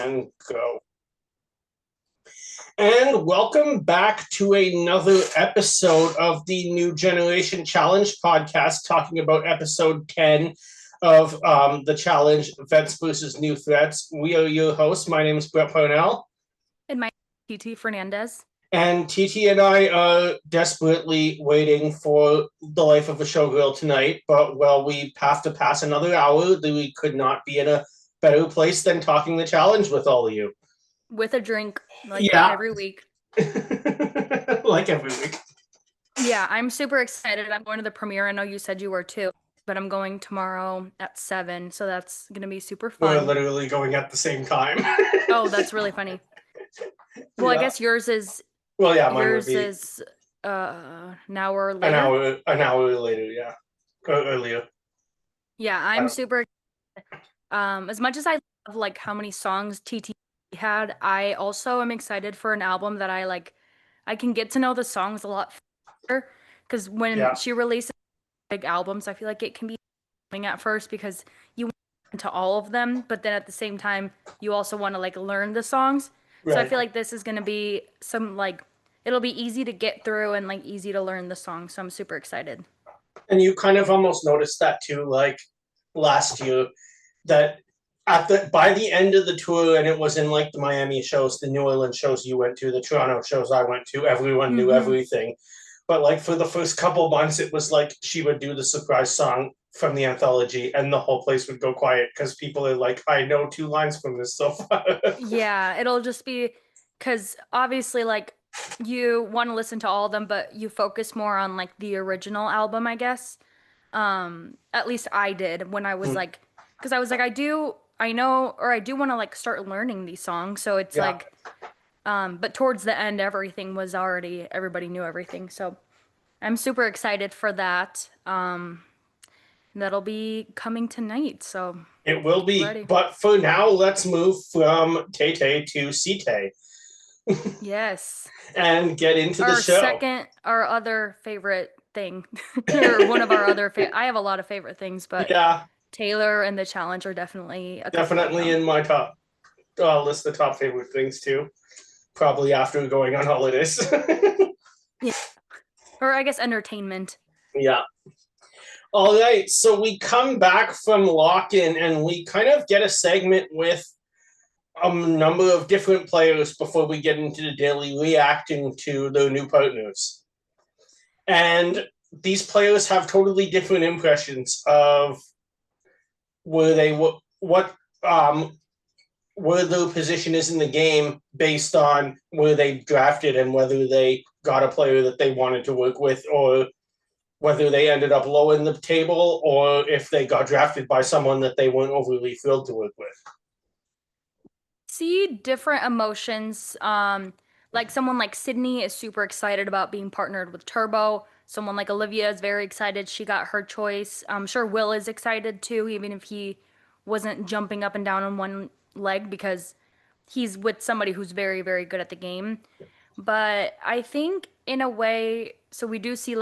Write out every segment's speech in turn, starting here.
And go. And welcome back to another episode of the New Generation Challenge podcast, talking about episode 10 of the challenge, Vets versus New Threats. We are your hosts. My name is Brett Parnell. And my TT Fernandez. And TT and I are desperately waiting for the life of a showgirl tonight, but we have to pass another hour. We could not be in a better place than talking the challenge with all of you. With a drink, every week. Like every week. Yeah, I'm super excited. I'm going to the premiere. I know you said you were too, but I'm going tomorrow at 7, so that's going to be super fun. We're literally going at the same time. Oh, that's really funny. Well, yeah. I guess yours is... Well, yeah, mine yours would be... is an hour later? An hour later, yeah. Earlier. Yeah, I'm super excited. As much as I love, how many songs TT had, I also am excited for an album that I can get to know the songs a lot faster, because when she releases big albums, I feel like it can be at first because you want to listen to all of them, but then at the same time you also want to learn the songs. Right. So I feel like this is going to be some it'll be easy to get through and easy to learn the song, so I'm super excited. And you kind of almost noticed that too, last year, that by the end of the tour, and it was in the Miami shows, the New Orleans shows you went to, the Toronto shows I went to, everyone knew everything. But for the first couple months, it was she would do the surprise song from the anthology, and the whole place would go quiet because people are I know 2 lines from this so far. Yeah, it'll just be because obviously you want to listen to all of them, but you focus more on the original album, I guess. At least I did when I was because I was I do want to start learning these songs, so it's but towards the end everything was already, everybody knew everything, so I'm super excited for that. That'll be coming tonight, so it will be ready. But for now, let's move from Tay-Tay to C-Tay. Yes. And get into the show. Our other favorite thing, or one of our other I have a lot of favorite things, but yeah, Taylor and the challenge are definitely in my top list of top favorite things too. Probably after going on holidays. Yeah. Or I guess entertainment. Yeah. All right, so we come back from lock-in and we kind of get a segment with a number of different players before we get into the daily reacting to their new partners. And these players have totally different impressions of where their position is in the game based on where they drafted and whether they got a player that they wanted to work with, or whether they ended up low in the table, or if they got drafted by someone that they weren't overly thrilled to work with. See different emotions. Someone like Sydney is super excited about being partnered with Turbo. Someone like Olivia is very excited she got her choice. I'm sure Will is excited too, even if he wasn't jumping up and down on one leg, because he's with somebody who's very, very good at the game. But I think in a way, so we do see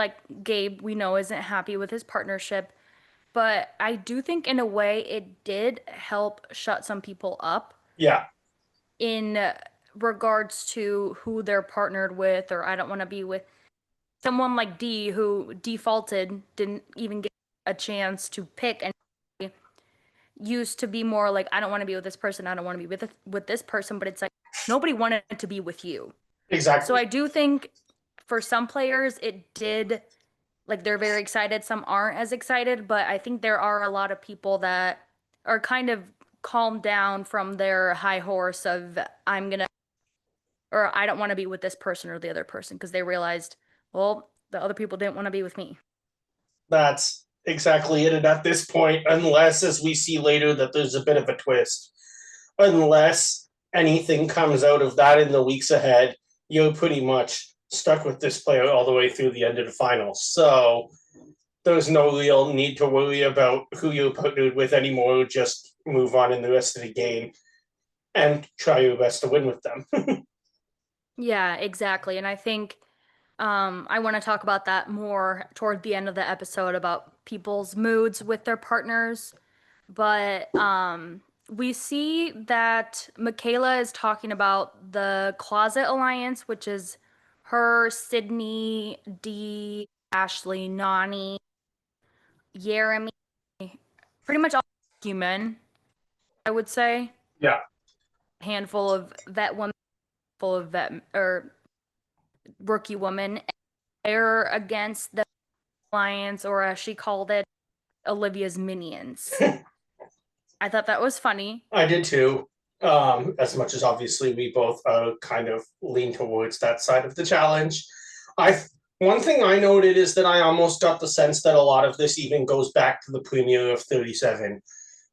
Gabe, we know, isn't happy with his partnership. But I do think in a way it did help shut some people up. Yeah. In regards to who they're partnered with, or I don't want to be with someone like D, who defaulted, didn't even get a chance to pick, and used to be more I don't want to be with this person, I don't want to be with this person, but it's nobody wanted to be with you. Exactly. So I do think for some players it did, they're very excited, some aren't as excited, but I think there are a lot of people that are kind of calmed down from their high horse of I don't want to be with this person or the other person, because they realized, well, the other people didn't want to be with me. That's exactly it. And at this point, unless, as we see later, that there's a bit of a twist, unless anything comes out of that in the weeks ahead, you're pretty much stuck with this player all the way through the end of the finals. So there's no real need to worry about who you're partnered with anymore. Just move on in the rest of the game and try your best to win with them. Yeah, exactly. And I think I want to talk about that more toward the end of the episode, about people's moods with their partners. But we see that Michaela is talking about the Closet Alliance, which is her, Sydney, Dee, Ashley, Nani, Jeremy, pretty much all human, I would say. Yeah. Handful of vet women, full of vet or rookie women. They're against the Alliance, or as she called it, Olivia's minions. I thought that was funny. I did too. As much as obviously we both kind of lean towards that side of the challenge. I One thing I noted is that I almost got the sense that a lot of this even goes back to the premiere of 37,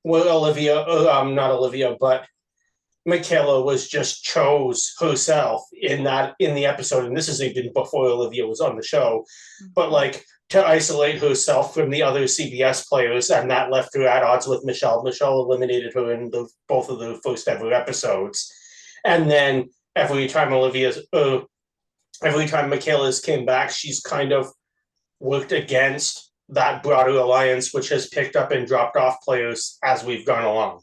where not Olivia, but Michaela was just chose herself in the episode, and this is even before Olivia was on the show, but like to isolate herself from the other CBS players, and that left her at odds with Michelle. Michelle eliminated her in both of the first ever episodes, and then every time Michaela's came back, she's kind of worked against that broader alliance, which has picked up and dropped off players as we've gone along.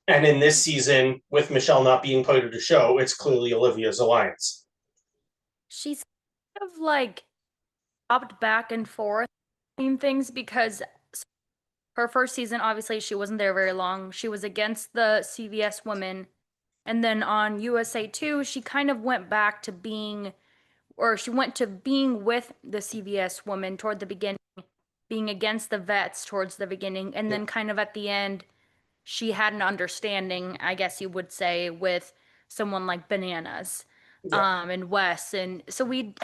And in this season, with Michelle not being part of the show, it's clearly Olivia's alliance. She's kind of like hopped back and forth in things because her first season, obviously, she wasn't there very long. She was against the CVS women. And then on USA 2, she kind of went back to being, or she went to being with the CVS woman toward the beginning, being against the vets towards the beginning. And then kind of at the end, she had an understanding, I guess you would say, with someone like Bananas, Yeah. and Wes. And so we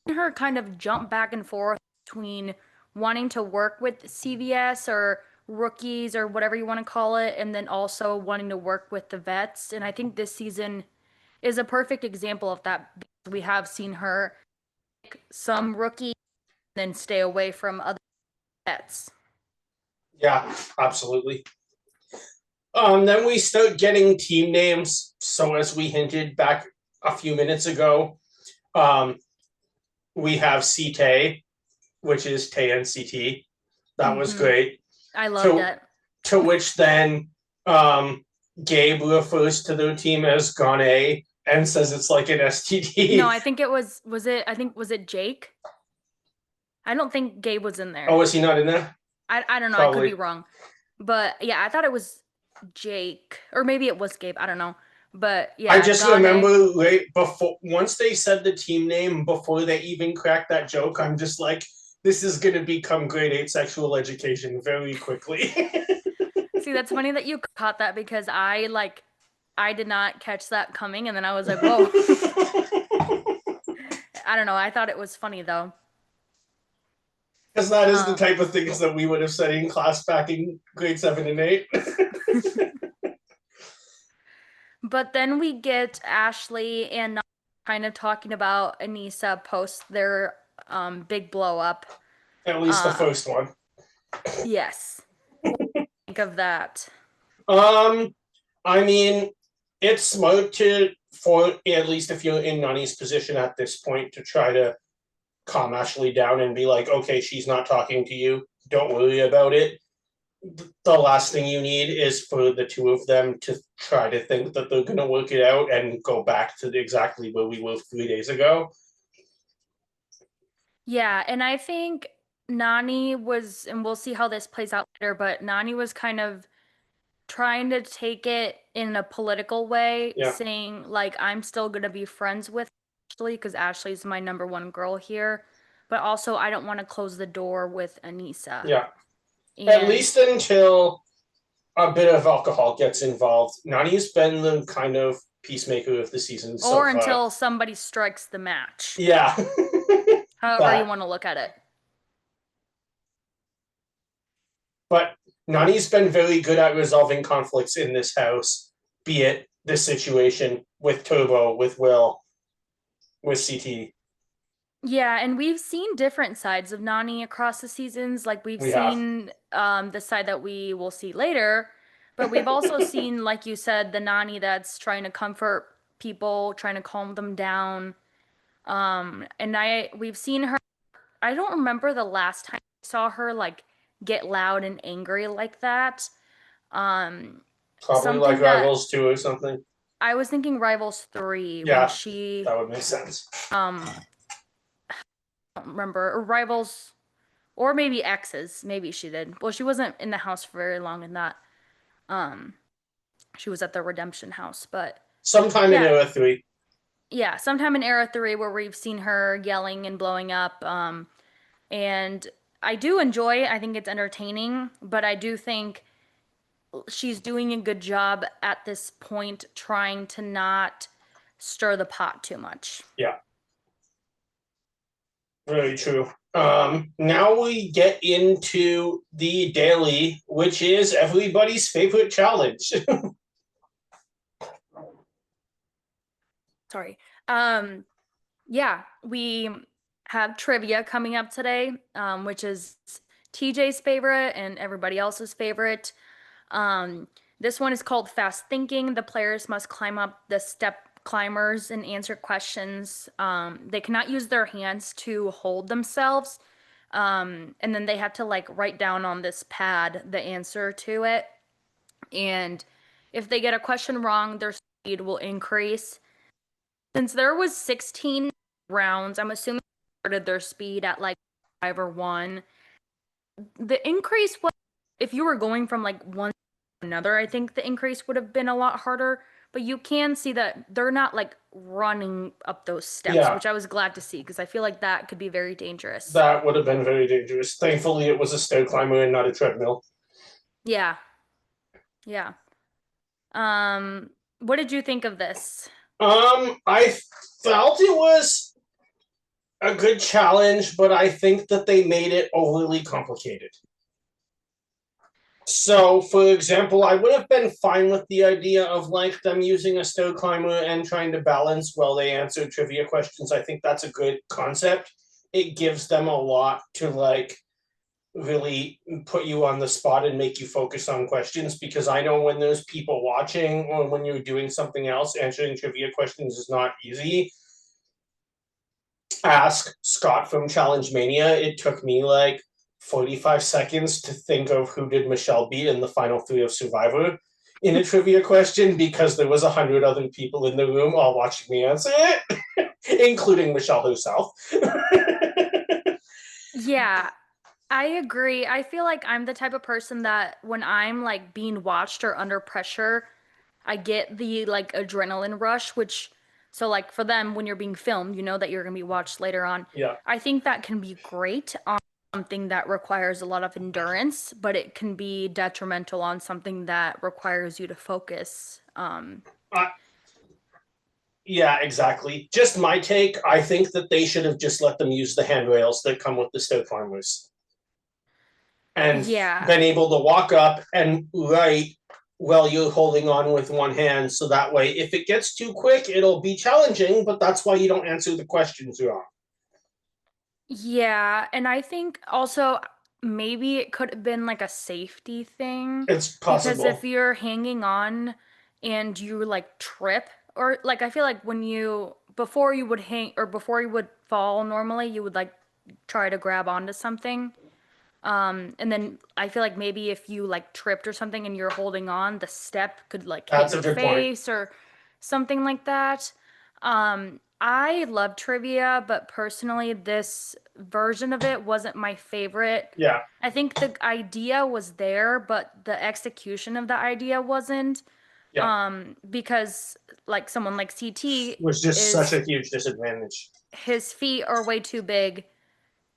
had her kind of jump back and forth between wanting to work with CVS or rookies or whatever you want to call it, and then also wanting to work with the vets. And I think this season is a perfect example of that. We have seen her pick some rookies and then stay away from other vets. Yeah, absolutely. Then we start getting team names. So as we hinted back a few minutes ago, um, we have C-Tay, which is Tay NCT. That was Hmm. great. I loved To it. to which then Gabe refers to their team as Gone and says it's like an No, STD. I think it was it I think was it Jake? I don't think Gabe was in Oh, there. was he not in there? I don't know, I could be Probably. wrong. But yeah, I thought it was Jake. Or maybe it was Gabe. I don't know. But I yeah, just Gane. remember right before once they said the team name before they even cracked that joke, I'm just like, this is gonna become grade 8 sexual education very quickly. See, that's funny that you caught that because I did not catch that coming and then I was like, "Whoa." I don't know. I thought it was funny though. Because that is the Um type of things that we would have said in class back in grade 7 and 8. but then we get Ashley and Nana kind of talking about Anissa post their big blow up. At least the Um first one. yes. Think of that. Um, I mean, it's smart to, for at least if you're in Nani's position at this point, to try to calm Ashley down and be like, okay, she's not talking to you. Don't worry about it. The last thing you need is for the two of them to try to think that they're going to work it out and go back to exactly where we were 3 days ago. Yeah, and I think Nani was, and we'll see how this plays out later, but Nani was kind of trying to take it in a political way, Yeah, saying, like, I'm still gonna be friends with Ashley because Ashley's my number one girl here, but also I don't want to close the door with Anissa. yeah. At And, least until a bit of alcohol gets involved. Nani's been the kind of peacemaker of the season so or far. until somebody strikes the match, Yeah, however you that. want to look at it. But Nani's been very good at resolving conflicts in this house, be it this situation with Turbo, with Will, with CT. Yeah, and we've seen different sides of Nani across the seasons. Like we've We have. seen the side that we will see later, but we've also seen, like you said, the Nani that's trying to comfort people, trying to calm them down. And we've seen her. I don't remember the last time I saw her like get loud and angry like that. Um, Probably like Something that Rivals 2 or something. I was thinking Rivals 3 when Yeah, she that would make sense. I don't remember, or Rivals, or maybe X's. Maybe she did. Well, she wasn't in the house for very long in that. Um, she was at the Redemption house, but Sometime in yeah, Era 3. yeah, sometime in Era 3 where we've seen her yelling and blowing up. And I do enjoy it. I think it's entertaining, but I do think she's doing a good job at this point trying to not stir the pot too much. Yeah, very true. Now we get into the daily, which is everybody's favorite challenge. Sorry. Um, yeah, we have trivia coming up today, which is TJ's favorite and everybody else's favorite. Um, this one is called Fast Thinking. The players must climb up the step climbers and answer questions. They cannot use their hands to hold themselves. And then they have to like write down on this pad the answer to it. And if they get a question wrong, their speed will increase. Since there was 16 rounds, I'm assuming they started their speed at like 5 or 1. The increase was if you were going from like one to another, I think the increase would have been a lot harder. But you can see that they're not like running up those steps, Yeah, which I was glad to see because I feel like that could be very dangerous. that would have been very dangerous. Thankfully, it was a stair climber and not a treadmill. Yeah, yeah. What did you think of this? I felt it was a good challenge, but I think that they made it overly complicated. So, for example, I would have been fine with the idea of like them using a stair climber and trying to balance while they answer trivia questions. I think that's a good concept. It gives them a lot to like really put you on the spot and make you focus on questions because I know when there's people watching or when you're doing something else, answering trivia questions is not easy. Ask Scott from Challenge Mania. It took me like 45 seconds to think of who did Michelle beat in the final 3 of Survivor in a trivia question because there was 100 other people in the room all watching me answer it, including Michelle herself. Yeah, I agree. I feel like I'm the type of person that when I'm like being watched or under pressure, I get the like adrenaline rush, which so like for them when you're being filmed, you know that you're gonna be watched later on. Yeah. I think that can be great on something that requires a lot of endurance, but it can be detrimental on something that requires you to focus. Uh, yeah, exactly. Just my take. I think that they should have just let them use the handrails that come with the stow climbers and Yeah. been able to walk up and write while you're holding on with one hand. So that way, if it gets too quick, it'll be challenging, but that's why you don't answer the questions wrong. Yeah, and I think also maybe it could have been like a safety thing It's because if possible. you're hanging on and you like trip or like I feel like when you before you would hang or before you would fall normally, you would like try to grab onto something. And then I feel like maybe if you like tripped or something and you're holding on, the step could like hit That's a your good point. face or something like that. I love trivia, but personally, this version of it wasn't my favorite. Yeah. I think the idea was there, but the execution of the idea wasn't. Yeah. Because like someone like CT Was just such is a huge disadvantage. his feet are way too big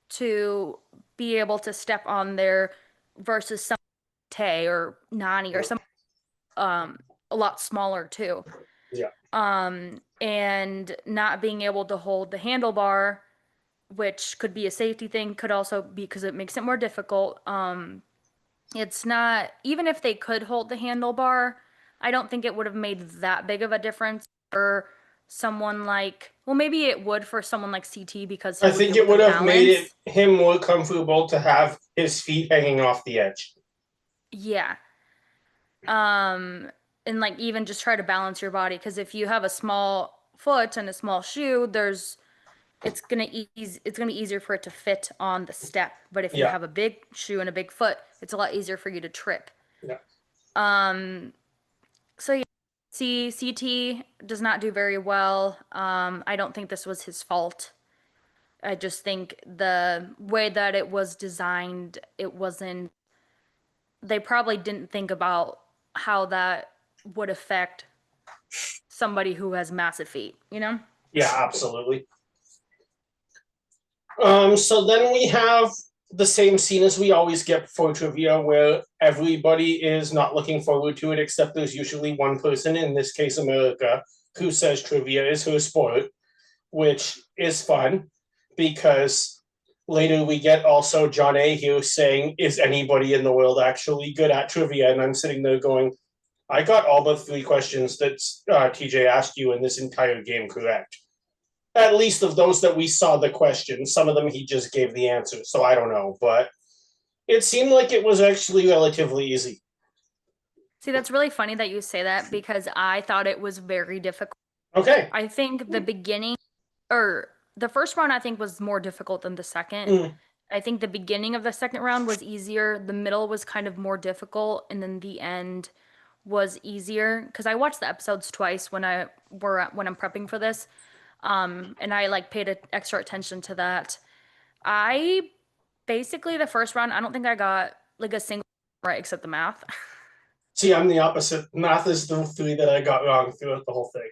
to be able to step on there versus some Tay or Nani or some a lot smaller too. Yeah. And not being able to hold the handlebar, which could be a safety thing, could also be because it makes it more difficult. It's not even if they could hold the handlebar, I don't think it would have made that big of a difference for someone like well maybe it would for someone like CT because he I would be think able it to would have made it balance. him more comfortable to have his feet hanging off the edge. Yeah. Um, and like even just try to balance your body because if you have a small foot and a small shoe, there's it's gonna be easier for it to fit on the step. But if you Yeah. have a big shoe and a big foot, it's a lot easier for you to trip. Yeah. So yeah, CT does not do very well. I don't think this was his fault. I just think the way that it was designed, it wasn't, they probably didn't think about how that would affect somebody who has massive feet, you know? Yeah, absolutely. So then we have the same scene as we always get before trivia, where everybody is not looking forward to it, except there's usually one person, in this case, America, who says trivia is her sport, which is fun because later we get also John A. here saying, "Is anybody in the world actually good at trivia?" And I'm sitting there going, "I got all but three questions that TJ asked you in this entire game correct. At least of those that we saw the questions. Some of them he just gave the answer, so I don't know. But it seemed like it was actually relatively easy." See, that's really funny that you say that because I thought it was very difficult. Okay. I think the beginning or the first round I think was more difficult than the second. Mm. I think the beginning of the second round was easier, the middle was kind of more difficult, and then the end was easier because I watched the episodes twice when I'm prepping for this. And I like paid extra attention to that. I basically the first round, I don't think I got like a single right except the math. See, I'm the opposite. Math is the three that I got wrong throughout the whole thing.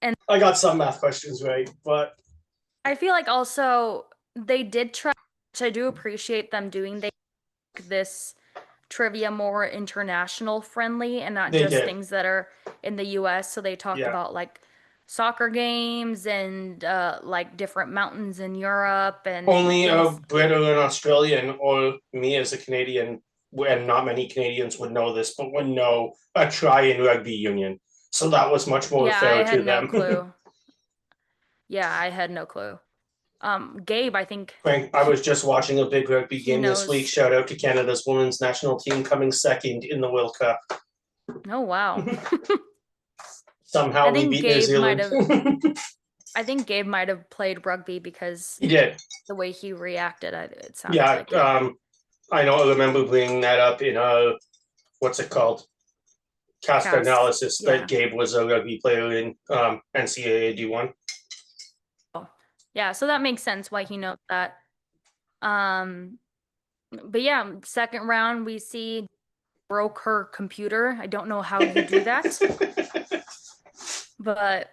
And I got some math questions right, but I feel like also they did try, which I do appreciate them doing. They make this trivia more international friendly and not they just did. things that are in the US. So they talked Yeah. about like soccer games and like different mountains in Europe and Only a things. Brit or an Australian or me as a Canadian, and not many Canadians would know this, but would know a try in rugby union. So that was much more Yeah, I fair had to no them. clue. Yeah, I had no clue. Gabe, I think Frank, I was just watching a big rugby he game this week. knows. Shout out to Canada's women's national team coming second in the World Cup. Oh, wow. Somehow I we think beat New Gabe might Zealand. have I think Gabe might have played rugby because He did. the way he reacted, it sounds Yeah. like it. I know. I remember bringing that up in a what's it called? Cast Cast. analysis that Yeah. Gabe was a rugby player in NCAA D1. Oh. Yeah, so that makes sense why he knows that. Um, but yeah, second round we see broke her computer. I don't know how you do that, That but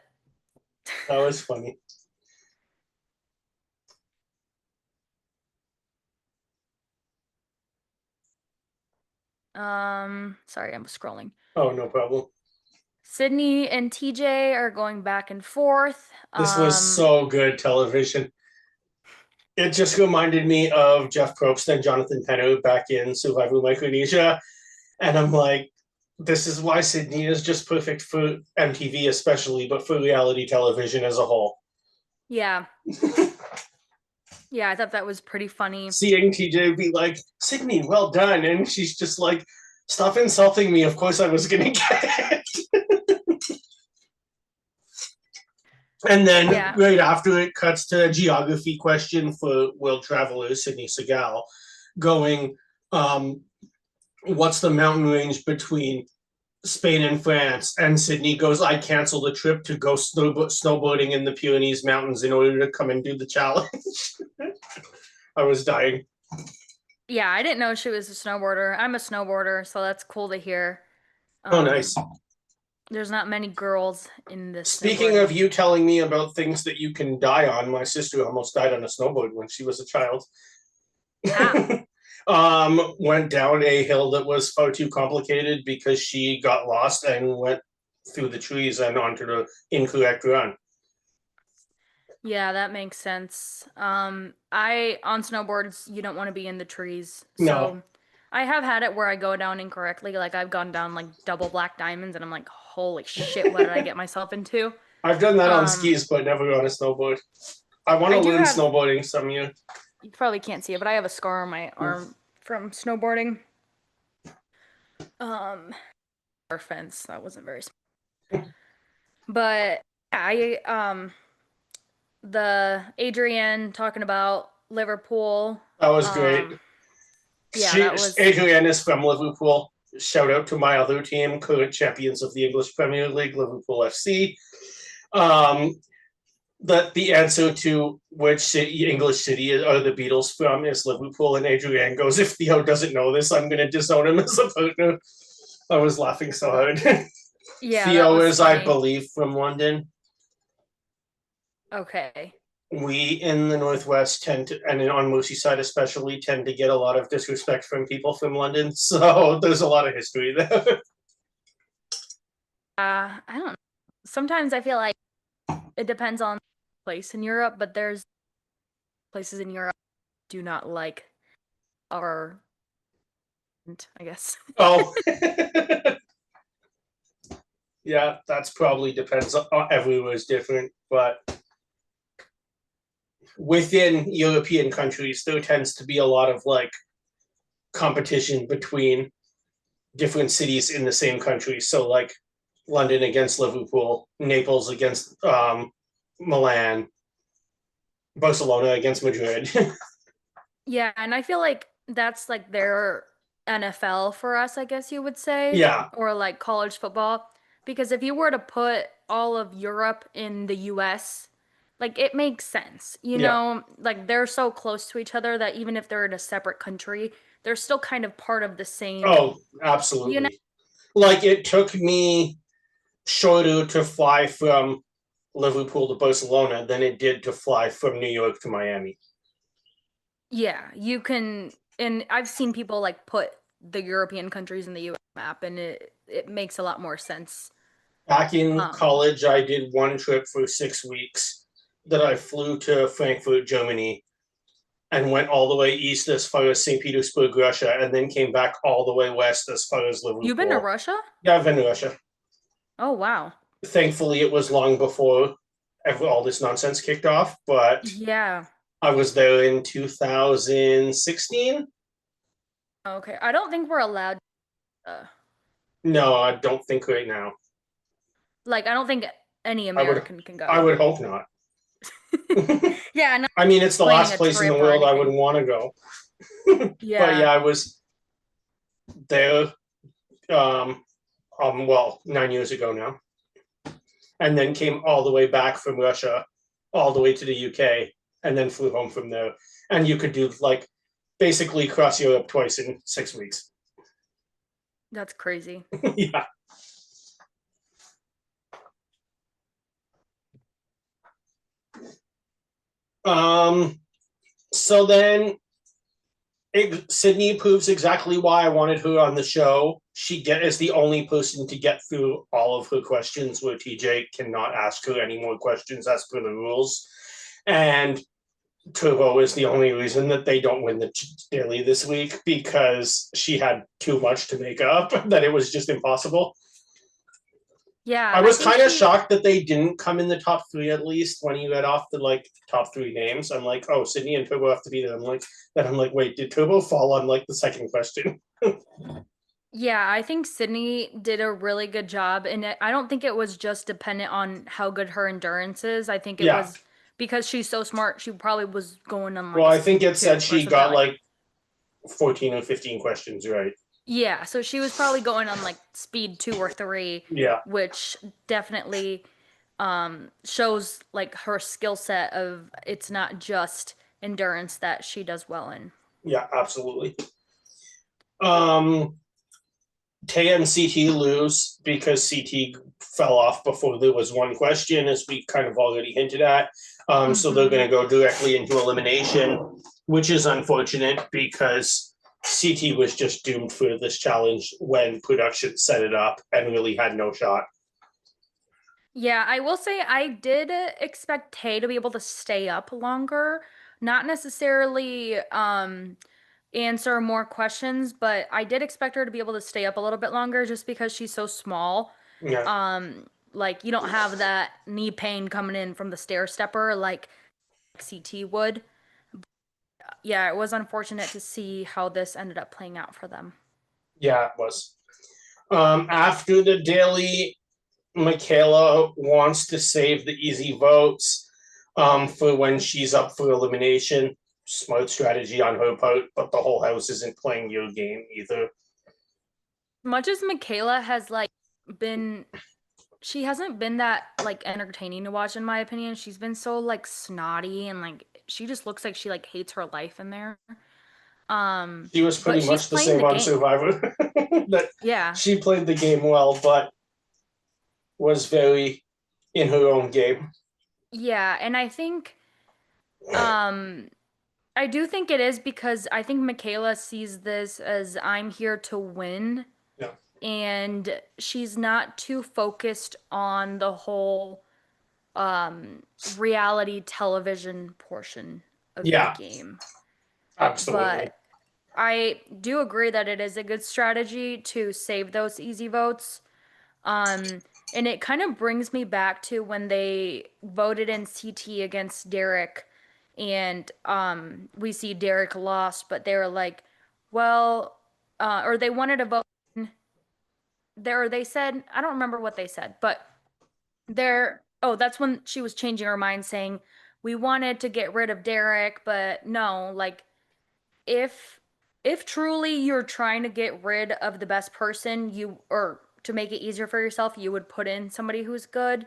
was funny. sorry, I'm scrolling. Oh, no problem. Sydney and TJ are going back and forth. This was so good television. It just reminded me of Jeff Probst and Jonathan Penner back in Survivor Micronesia. And I'm like, this is why Sydney is just perfect for MTV, especially, but for reality television as a whole. Yeah. Yeah, I thought that was pretty funny. Seeing TJ be like, Sydney, well done. And she's just like, stop insulting me. Of course I was going to get it. And then Yeah. right after it cuts to a geography question for world traveler Sydney Segal going, um, what's the mountain range between Spain and France? And Sydney goes, I canceled a trip to go snowboarding in the Pyrenees Mountains in order to come and do the challenge. I was dying. Yeah, I didn't know she was a snowboarder. I'm a snowboarder, so that's cool to hear. Oh, nice. There's not many girls in this Speaking snowboarding. of you telling me about things that you can die on, my sister almost died on a snowboard when she was a child. How? Went down a hill that was far too complicated because she got lost and went through the trees and onto the incorrect run. Yeah, that makes sense. I on snowboards, you don't want to be in the trees. No, So I have had it where I go down incorrectly. Like I've gone down like double black diamonds and I'm like, holy shit, what did I get myself into? I've done that on Um, skis, but never on a snowboard. I want I to do learn have, snowboarding some year. you probably can't see it, but I have a scar on my arm from snowboarding. Um, our fence, that wasn't very smart. But I the Adrienne talking about Liverpool. That was great. Um, yeah, that was Adrienne is from Liverpool. shout out to my other team, current champions of the English Premier League, Liverpool FC. Um, that the answer to which English city are the Beatles from is Liverpool, and Adrian goes, if Theo doesn't know this, I'm going to disown him as a partner. I was laughing so hard. Yeah, that Theo was is, I funny. believe, from London. Okay. We in the Northwest tend to, and on Merseyside especially, tend to get a lot of disrespect from people from London. So there's a lot of history there. I don't know. Sometimes I feel like it depends on place in Europe, but there's places in Europe do not like our, I guess. Oh, yeah, that's probably depends. Everywhere is different, but within European countries, there tends to be a lot of like competition between different cities in the same country. So like London against Liverpool, Naples against Milan, Barcelona against Madrid. Yeah, and I feel like that's like their NFL for us, I guess you would say, Yeah. or like college football. Because if you were to put all of Europe in the US, like it makes sense. You Yeah. know, like they're so close to each other that even if they're in a separate country, they're still kind of part of the same, Oh, you know? absolutely. Like it took me shorter to fly from Liverpool to Barcelona than it did to fly from New York to Miami. Yeah, you can, and I've seen people like put the European countries in the US map and it makes a lot more sense. Back in Um, college, I did one trip for 6 weeks that I flew to Frankfurt, Germany, and went all the way east as far as St. Petersburg, Russia, and then came back all the way west as far as you've been to Liverpool. Russia? Yeah, I've been to Russia. Oh, wow. Thankfully, it was long before all this nonsense kicked off, but Yeah. I was there in 2016. Okay. I don't think we're allowed No, I don't think right now. like I don't think any I would, American can I go. would hope not. Yeah, I'm not I mean, it's the planning last a place in the trip or world I would anything. want to go. But Yeah. yeah, I was there. Well, 9 years ago now, and then came all the way back from Russia, all the way to the UK, and then flew home from there. And you could do like basically cross Europe twice in 6 weeks. That's crazy. Yeah. Um. So then Sydney proves exactly why I wanted her on the show. She is the only person to get through all of her questions where TJ cannot ask her any more questions as per the rules. And Turbo is the only reason that they don't win the daily this week because she had too much to make up, that it was just impossible. Yeah, I I was think kind of she shocked that they didn't come in the top three at least when you read off the like top three names. I'm like, oh, Sydney and Turbo have to be there. I'm like, wait, did Turbo fall on like the second question? yeah, I think Sydney did a really good job and I don't think it was just dependent on how good her endurance is. I think it Yeah. was because she's so smart, she probably was going on Well, like I think speed it said 2 or she something got like. like 14 or 15 questions right. Yeah, so she was probably going on like speed 2 or 3, Yeah. which definitely shows like her skill set of it's not just endurance that she does well in. Yeah, absolutely. Um, Tay and CT lose because CT fell off before there was one question, as we kind of already hinted at. So they're Hmm. going to go directly into elimination, which is unfortunate because CT was just doomed for this challenge when production set it up and really had no shot. Yeah, I will say I did expect Tay to be able to stay up longer, not necessarily answer more questions, but I did expect her to be able to stay up a little bit longer just because she's so small. Yeah. Like you don't have that knee pain coming in from the stair stepper like CT would. Yeah, it was unfortunate to see how this ended up playing out for them. Yeah, it was. After the daily, Michaela wants to save the easy votes for when she's up for elimination. Smart strategy on her part, but the whole house isn't playing your game either. much as Michaela has like been she hasn't been that like entertaining to watch in my opinion. She's been so like snotty and like she just looks like she like hates her life in there. She was But pretty she's much the playing same the on game. Survivor. That Yeah. she played the game well, but was very in her own game. Yeah, and um I do think it is because I think Michaela sees this as I'm here to win, Yeah. and she's not too focused on the whole reality television portion of the Yeah, game. absolutely. But I do agree that it is a good strategy to save those easy votes. Um, and it kind of brings me back to when they voted in CT against Derek, and we see Derek lost, but they were like, well, or they wanted to vote there, or they said, I don't remember what they said, but oh, that's when she was changing her mind, saying, we wanted to get rid of Derek, but no, like, if if truly you're trying to get rid of the best person, you or to make it easier for yourself, you would put in somebody who's good.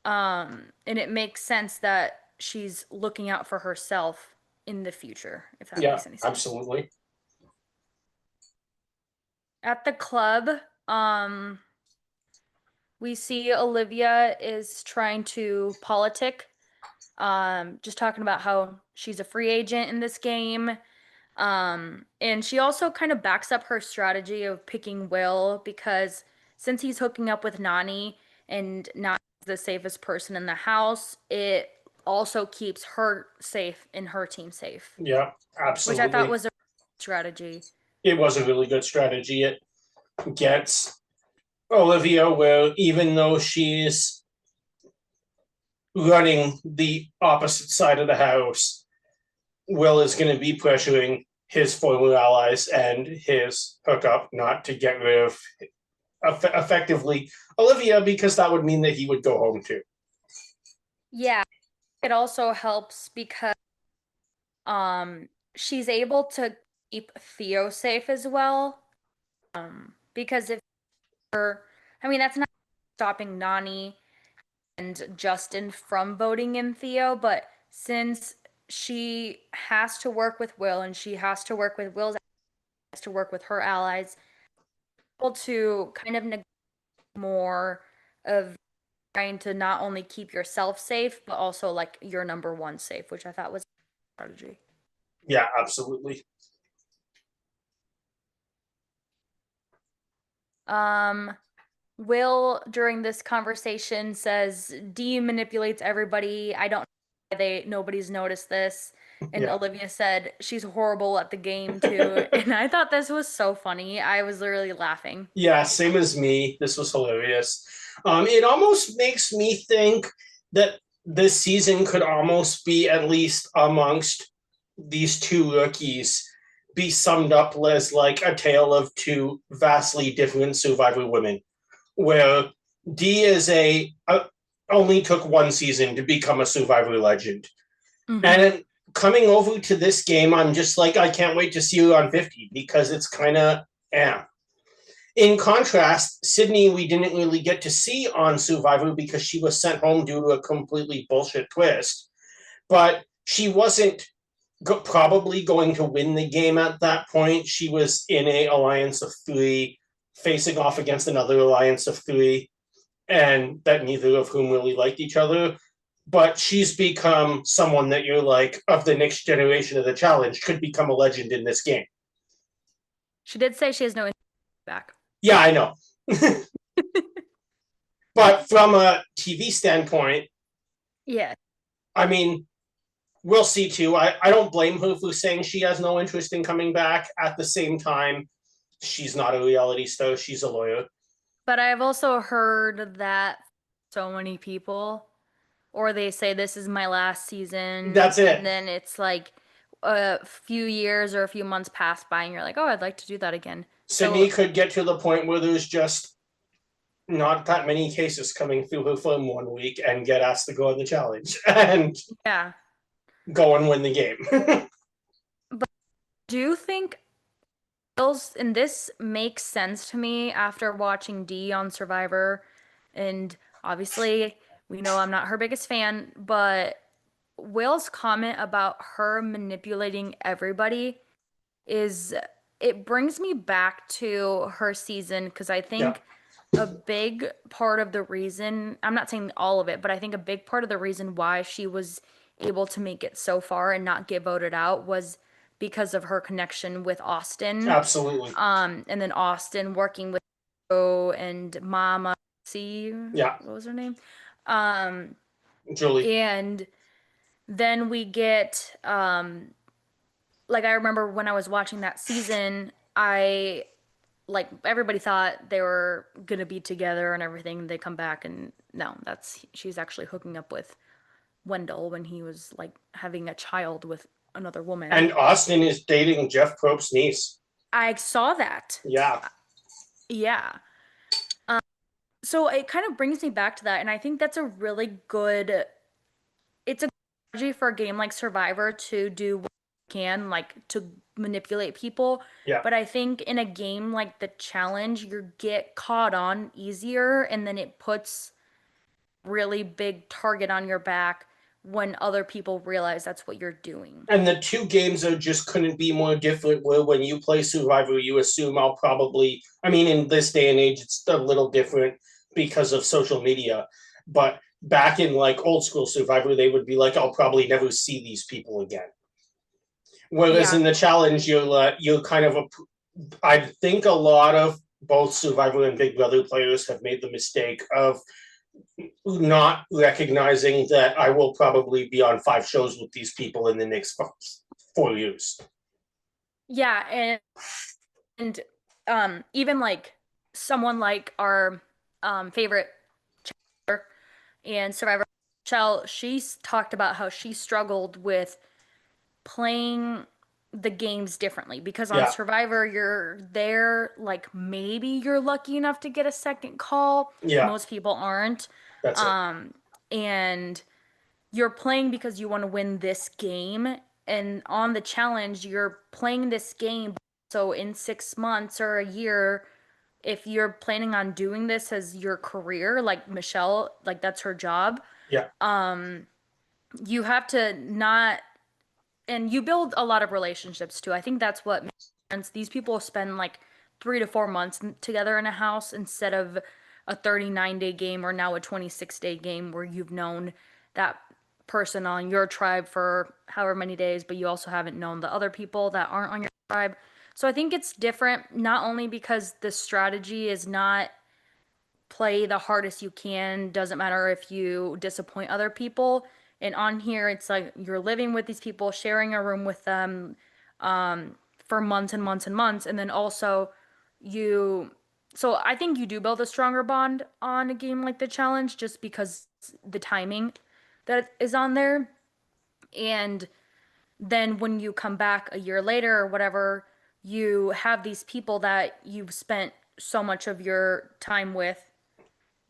And it makes sense that she's looking out for herself in the future, if that Yeah, makes any sense. absolutely. At the club, um, we see Olivia is trying to politic, just talking about how she's a free agent in this game. And she also kind of backs up her strategy of picking Will because since he's hooking up with Nani and not the safest person in the house, it also keeps her safe and her team safe, Yeah, which I thought absolutely. was a strategy. It was a really good strategy. It gets Olivia where even though she's running the opposite side of the house, Will is going to be pressuring his former allies and his hookup not to get rid of effectively Olivia because that would mean that he would go home too. Yeah, it also helps because she's able to keep Theo safe as well. Because if her I mean that's not stopping Nani and Justin from voting in Theo, but since she has to work with Will and she has to work with Will's has to work with her allies, able to kind of neglect more of trying to not only keep yourself safe, but also like your number one safe, which I thought was a strategy. Yeah, absolutely. Um, Will during this conversation says D manipulates everybody. I don't know why they nobody's noticed this. And Yeah. Olivia said she's horrible at the game too. And I thought this was so funny. I was literally laughing. Yeah, same as me. This was hilarious. It almost makes me think that this season could almost be, at least amongst these two rookies, be summed up as like a tale of two vastly different Survivor women, where D is only took one season to become a Survivor legend, Hmm. and coming over to this game, I'm just like I can't wait to see her on 50 because it's kind of yeah. In contrast, Sydney, we didn't really get to see on Survivor because she was sent home due to a completely bullshit twist. But she wasn't probably going to win the game at that point. She was in a alliance of three, facing off against another alliance of three, and that neither of whom really liked each other. But she's become someone that you're like, of the next generation of the challenge, could become a legend in this game. She did say she has no back. Yeah, I know. But from a TV standpoint, Yeah. I mean, we'll see too. I don't blame her for saying she has no interest in coming back. At the same time, she's not a reality star, she's a lawyer. But I've also heard that so many people, or they say this is my last season, That's it. and then it's like a few years or a few months pass by, and you're like, oh, I'd like to do that again. Sydney So could get to the point where there's just not that many cases coming through her phone one week and get asked to go on the challenge and yeah. go and win the game. But do you think And this makes sense to me after watching Dee on Survivor. And obviously, we know I'm not her biggest fan, but Will's comment about her manipulating everybody is it brings me back to her season because I Yeah, think a big part of the reason, I'm not saying all of it, but I think a big part of the reason why she was able to make it so far and not get voted out was because of her connection with Austin. absolutely. And then Austin working with Joe and Mama C, Yeah, what was her name? Um, Julie. and then we get like I remember when I was watching that season, I like everybody thought they were gonna be together and everything. They come back and no, that's she's actually hooking up with Wendell when he was like having a child with another woman. And Austin is dating Jeff Probst's niece. I saw that. Yeah. Yeah. So it kind of brings me back to that, and I think that's a really good. It's a strategy for a game like Survivor to do what you can, like to manipulate people. Yeah. But I think in a game like the challenge, you get caught on easier, and then it puts really big target on your back when other people realize that's what you're doing. And the two games are just couldn't be more different. Where when you play Survivor, you assume I'll probably, I mean, in this day and age, it's a little different because of social media. But back in like old school Survivor, they would be like, I'll probably never see these people again. Whereas Yeah. in the challenge, you're kind of a, I think a lot of both Survivor and Big Brother players have made the mistake of not recognizing that I will probably be on 5 shows with these people in the next 4 years. Yeah, and even like someone like our favorite challenger and Survivor Shell, she's talked about how she struggled with playing the games differently because on Yeah, Survivor you're there like maybe you're lucky enough to get a second call. yeah, Most people aren't. that's it. Um and you're playing because you want to win this game and on the challenge you're playing this game so in 6 months or a year if you're planning on doing this as your career like Michelle like that's her job Yeah, you have to not and you build a lot of relationships too. I think that's what makes sense. These people spend like 3 to 4 months together in a house instead of a 39-day game or now a 26-day game where you've known that person on your tribe for however many days, but you also haven't known the other people that aren't on your tribe. So I think it's different not only because the strategy is not play the hardest you can. Doesn't matter if you disappoint other people. And on here, it's like you're living with these people, sharing a room with them for months and months and months. And then also, you. So I think you do build a stronger bond on a game like the challenge just because the timing that is on there. And then when you come back a year later or whatever, you have these people that you've spent so much of your time with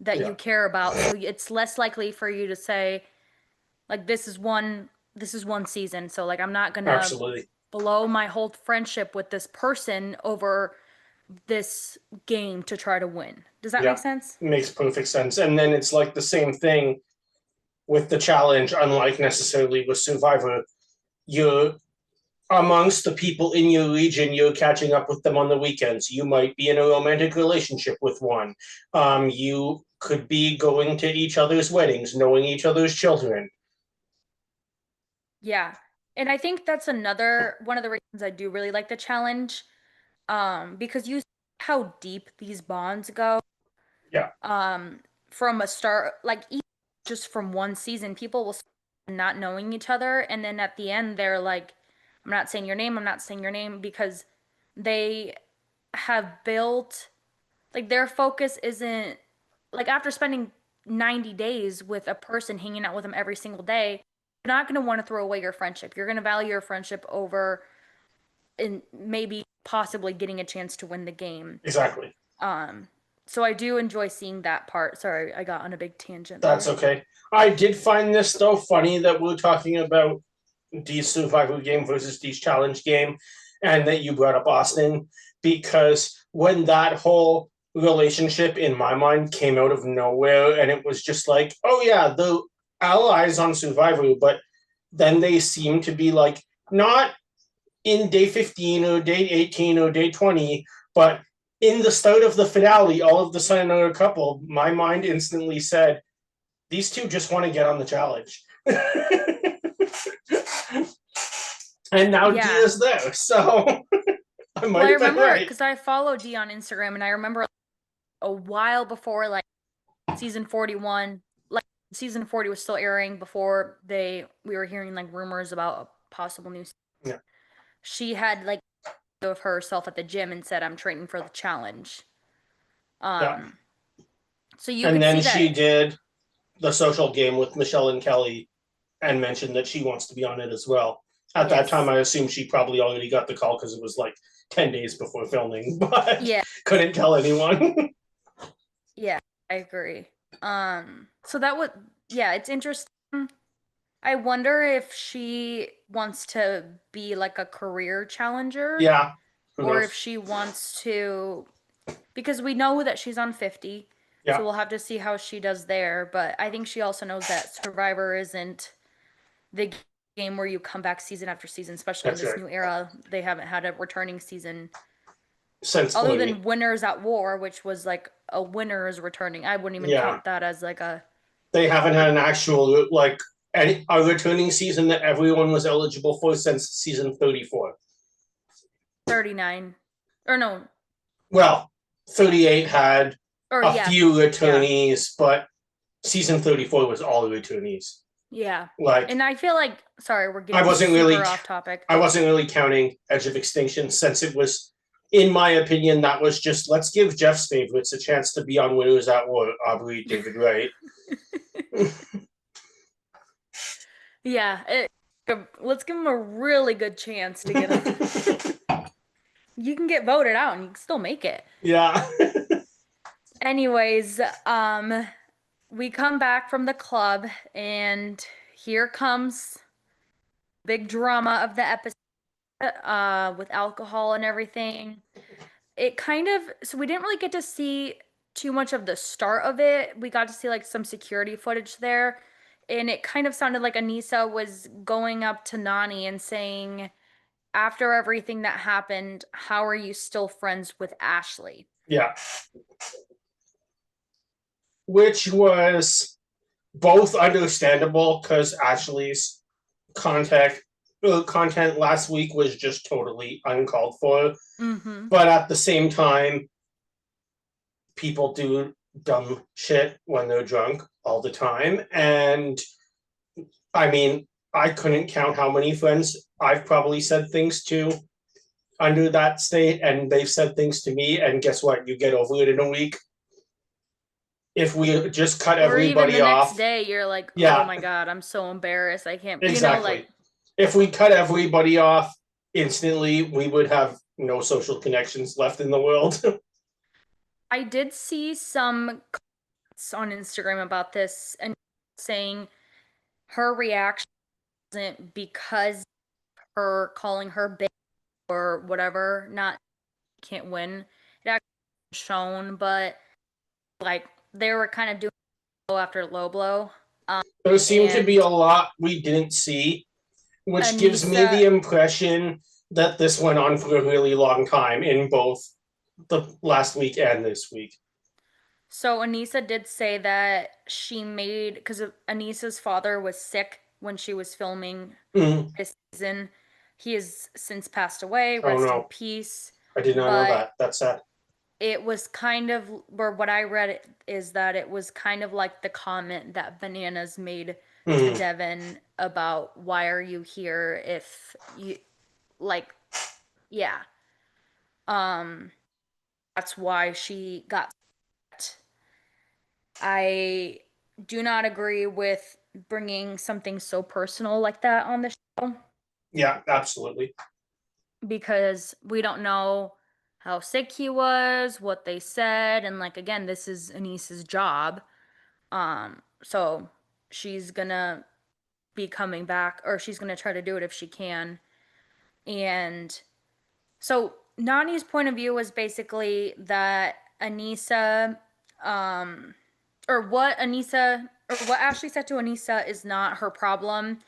that yeah, you care about. So it's less likely for you to say like this is one season. So like I'm not going to absolutely. blow my whole friendship with this person over this game to try to win. Does that make Yeah, sense? makes perfect sense. And then it's like the same thing with the challenge, unlike necessarily with Survivor. You're amongst the people in your region, you're catching up with them on the weekends. You might be in a romantic relationship with one. You could be going to each other's weddings, knowing each other's children. Yeah. And I think that's another one of the reasons I do really like the challenge because you see how deep these bonds go Yeah, um from a start like even just from one season people will start not knowing each other and then at the end they're like I'm not saying your name, I'm not saying your name because they have built like their focus isn't like after spending 90 days with a person hanging out with them every single day you're not going to want to throw away your friendship. You're going to value your friendship over and maybe possibly getting a chance to win the game. exactly. um so I do enjoy seeing that part. Sorry, I got on a big tangent That's there. okay. I did find this though funny that we're talking about Dee's survival game versus Dee's challenge game, and that you brought up Austin. because when that whole relationship in my mind came out of nowhere and it was just like, oh yeah, the allies on Survivor, but then they seem to be like not in day 15 or day 18 or day 20, but in the start of the finale, all of the sudden they're a couple. My mind instantly said, these two just want to get on the challenge. And now D Yeah. is there, so I might Well, I have been remember right. because I follow D on Instagram, and I remember a while before like season 41, like season 40 was still airing before we were hearing like rumors about a possible new season. Yeah. She had like of herself at the gym and said, "I'm training for the challenge." Yeah. Um, so you And could then see she that. did the social game with Michelle and Kelly and mentioned that she wants to be on it as well. At that time, Yes. I assume she probably already got the call because it was like 10 days before filming, but Yeah. couldn't tell anyone. Yeah, I agree. So that would, yeah, it's interesting. I wonder if she wants to be like a career challenger Yeah, who or if knows? she wants to, because we know that she's on 50, so Yeah, we'll have to see how she does there. But I think she also knows that Survivor isn't the game where you come back season after season, especially in that's this right. new era. They haven't had a returning season Since other Blaney. than Winners at War, which was like a winner is returning. I wouldn't even Yeah, count that as like a they haven't had an actual, like, a returning season that everyone was eligible for since season 34. 39 or no, Well, 38 had or a yeah, few yeah, returnees, but season 34 was all returnees. yeah. Like, And I feel like, sorry, we're I getting wasn't really super off topic. I wasn't really counting Edge of Extinction since it was, in my opinion, that was just let's give Jeff's favorites a chance to be on Winners at War, Aubrey, David Wright. Yeah, let's give him a really good chance to get on. You can get voted out and you can still make it. Yeah. Anyways, we come back from the club and here comes big drama of the episode with alcohol and everything. It kind of, so we didn't really get to see too much of the start of it. We got to see like some security footage there. And it kind of sounded like Anissa was going up to Nani and saying, after everything that happened, how are you still friends with Ashley? Yeah. Which was both understandable because Ashley's contact content last week was just totally uncalled for. Mm-hmm. But at the same time, people do dumb shit when they're drunk all the time. And I mean, I couldn't count how many friends I've probably said things to under that state, and they've said things to me. And guess what? You get over it in a week. If we just cut Or even everybody the next off, day, you're like, oh yeah, my God, I'm so embarrassed. I can't, like, exactly. If we cut everybody off instantly, we would have no social connections left in the world. I did see some comments on Instagram about this and saying her reaction wasn't because her calling her big or whatever, not can't win. It actually shown, but like they were kind of doing low after low blow. There seemed to be And a lot we didn't see, which gives me Anissa, the impression that this went on for a really long time in both the last week and this week. so Anissa did say that she made, because Anissa's father was sick when she was filming Mm. this season. He has since passed away, Oh rest in no, peace. I did not know But that. That's sad. it was kind of, or what I read is that it was kind of like the comment that Bananas made to Mm. Devin about why are you here if you like, yeah. Um, that's why she got. I do not agree with bringing something so personal like that on the show Yeah, absolutely. because we don't know how sick he was, what they said, and like again, this is Anissa's job. So she's gonna be coming back, or she's gonna try to do it if she can. And so Nani's point of view was basically that Anissa, um, or what Ashley said to Anissa is not her problem,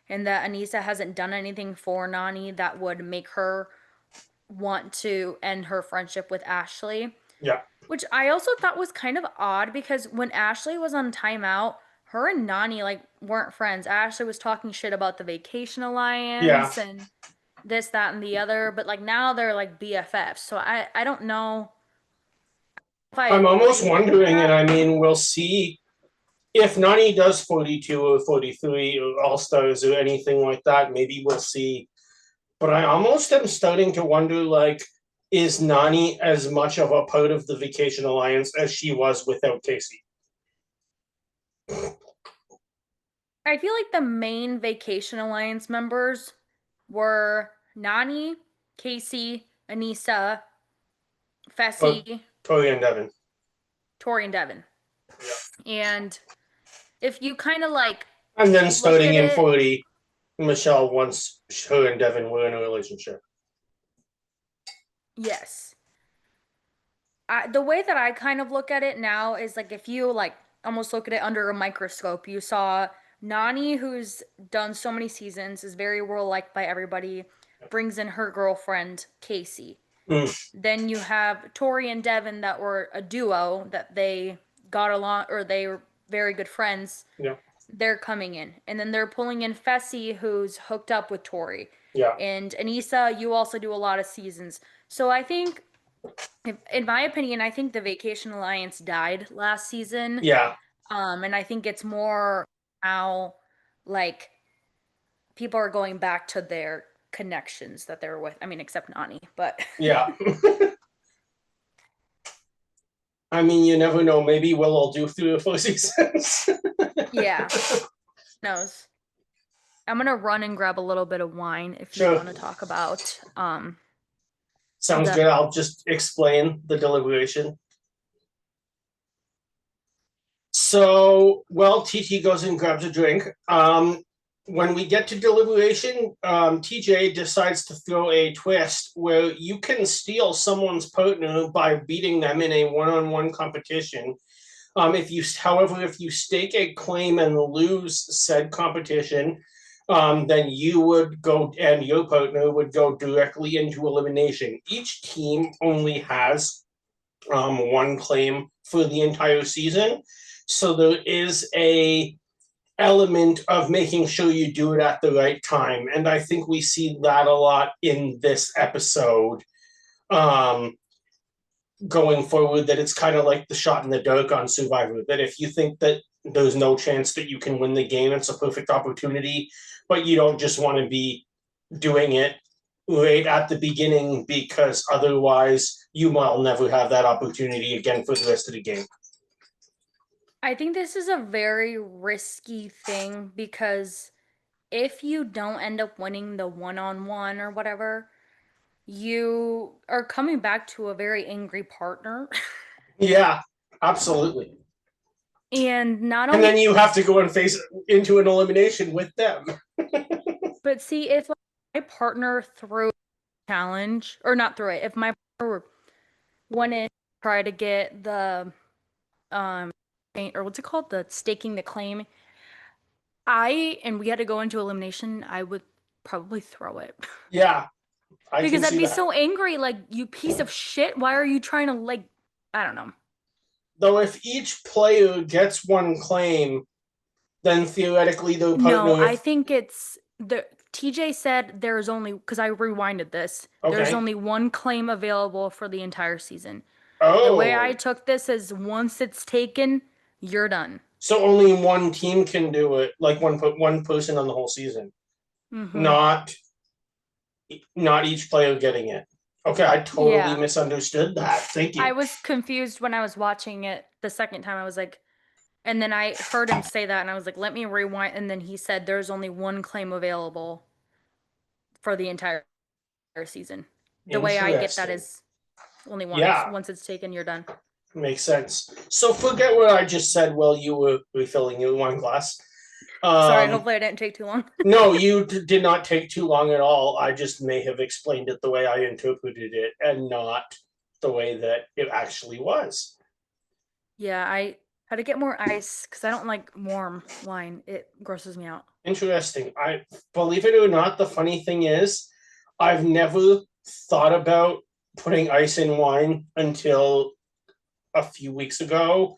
and that Anissa hasn't done anything for Nani that would make her want to end her friendship with Ashley. Yeah. Which I also thought was kind of odd because when Ashley was on timeout, her and Nani like weren't friends. Ashley was talking shit about the Vacation Yeah. Alliance and this, that, and the other, but like now they're like BFFs. So I don't know if I I'm almost agree with wondering, and that. I mean, we'll see if Nani does 42 or 43 or All Stars or anything like that. Maybe we'll see. But I almost am starting to wonder, like, is Nani as much of a part of the Vacation Alliance as she was without Casey? I feel like the main Vacation Alliance members were Nani, Casey, Anissa, But Fessy, Tori and Devin. Tori, and Devin. And if you kind of like And then look starting at in it, 40, Michelle, once her and Devin were in a relationship. yes. The way that I kind of look at it now is like if you like almost look at it under a microscope, you saw Nani, who's done so many seasons, is very well liked by everybody, brings in her girlfriend, Casey. Mm, Then you have Tori and Devin that were a duo that they got along or they were very good friends. yeah, They're coming in. And then they're pulling in Fessy, who's hooked up with Tori. yeah, And Anissa, you also do a lot of seasons. So I think, in my opinion, I think the Vacation Alliance died last season. yeah, And I think it's more now like people are going back to their connections that they're with. I mean, except Nani, but yeah. I mean, you never know. Maybe we'll all do 3 or 4 seasons. yeah, knows. I'm gonna run and grab a little bit of wine if you Sure. want to talk about Sounds the good. I'll just explain the deliberation. So, well, TT goes and grabs a drink. When we get to deliberation, TJ decides to throw a twist where you can steal someone's partner by beating them in a one-on-one competition. However, if you stake a claim and lose said competition, then you would go and your partner would go directly into elimination. Each team only has one claim for the entire season, so there is a element of making sure you do it at the right time, and I think we see that a lot in this episode. Um, Going forward, that it's kind of like the shot in the dark on Survivor, that if you think that there's no chance that you can win the game, it's a perfect opportunity, but you don't just want to be doing it right at the beginning because otherwise you might never have that opportunity again for the rest of the game. I think this is a very risky thing because if you don't end up winning the one-on-one or whatever, you are coming back to a very angry partner. Yeah, absolutely. And not And only, then you have to go and face into an elimination with them. but see, if like, my partner threw a challenge, or not threw it, if my partner went in, try to get the, um, or what's it called? The staking the claim. And we had to go into elimination, I would probably throw it. Yeah, I can Because I'd see be that. so angry, like, you piece of shit. Why are you trying to, like, I don't know. Though if each player gets one claim, then theoretically their No, partner, I if think it's the TJ said there's only, because I rewinded this, there's okay. only one claim available for the entire season. The way I Oh, took this is once it's taken, you're done. so only one team can do it, like one person on the whole season, Mm-hmm. not each player getting it. Okay, I totally Yeah. misunderstood that. Thank I you. was confused when I was watching it the second time. I was like, and then I heard him say that, and I was like, let me rewind. And then he said there's only one claim available for the entire season. The way I get that Interesting. is only once. Yeah, Once it's taken, you're done. makes sense. So forget what I just said while you were refilling your wine glass. Sorry, Um, hopefully I didn't take too long. no, you did not take too long at all. I just may have explained it the way I interpreted it and not the way that it actually was. Yeah, I had to get more ice because I don't like warm wine. It grosses me out. Interesting. I believe it or not, the funny thing is, I've never thought about putting ice in wine until a few weeks ago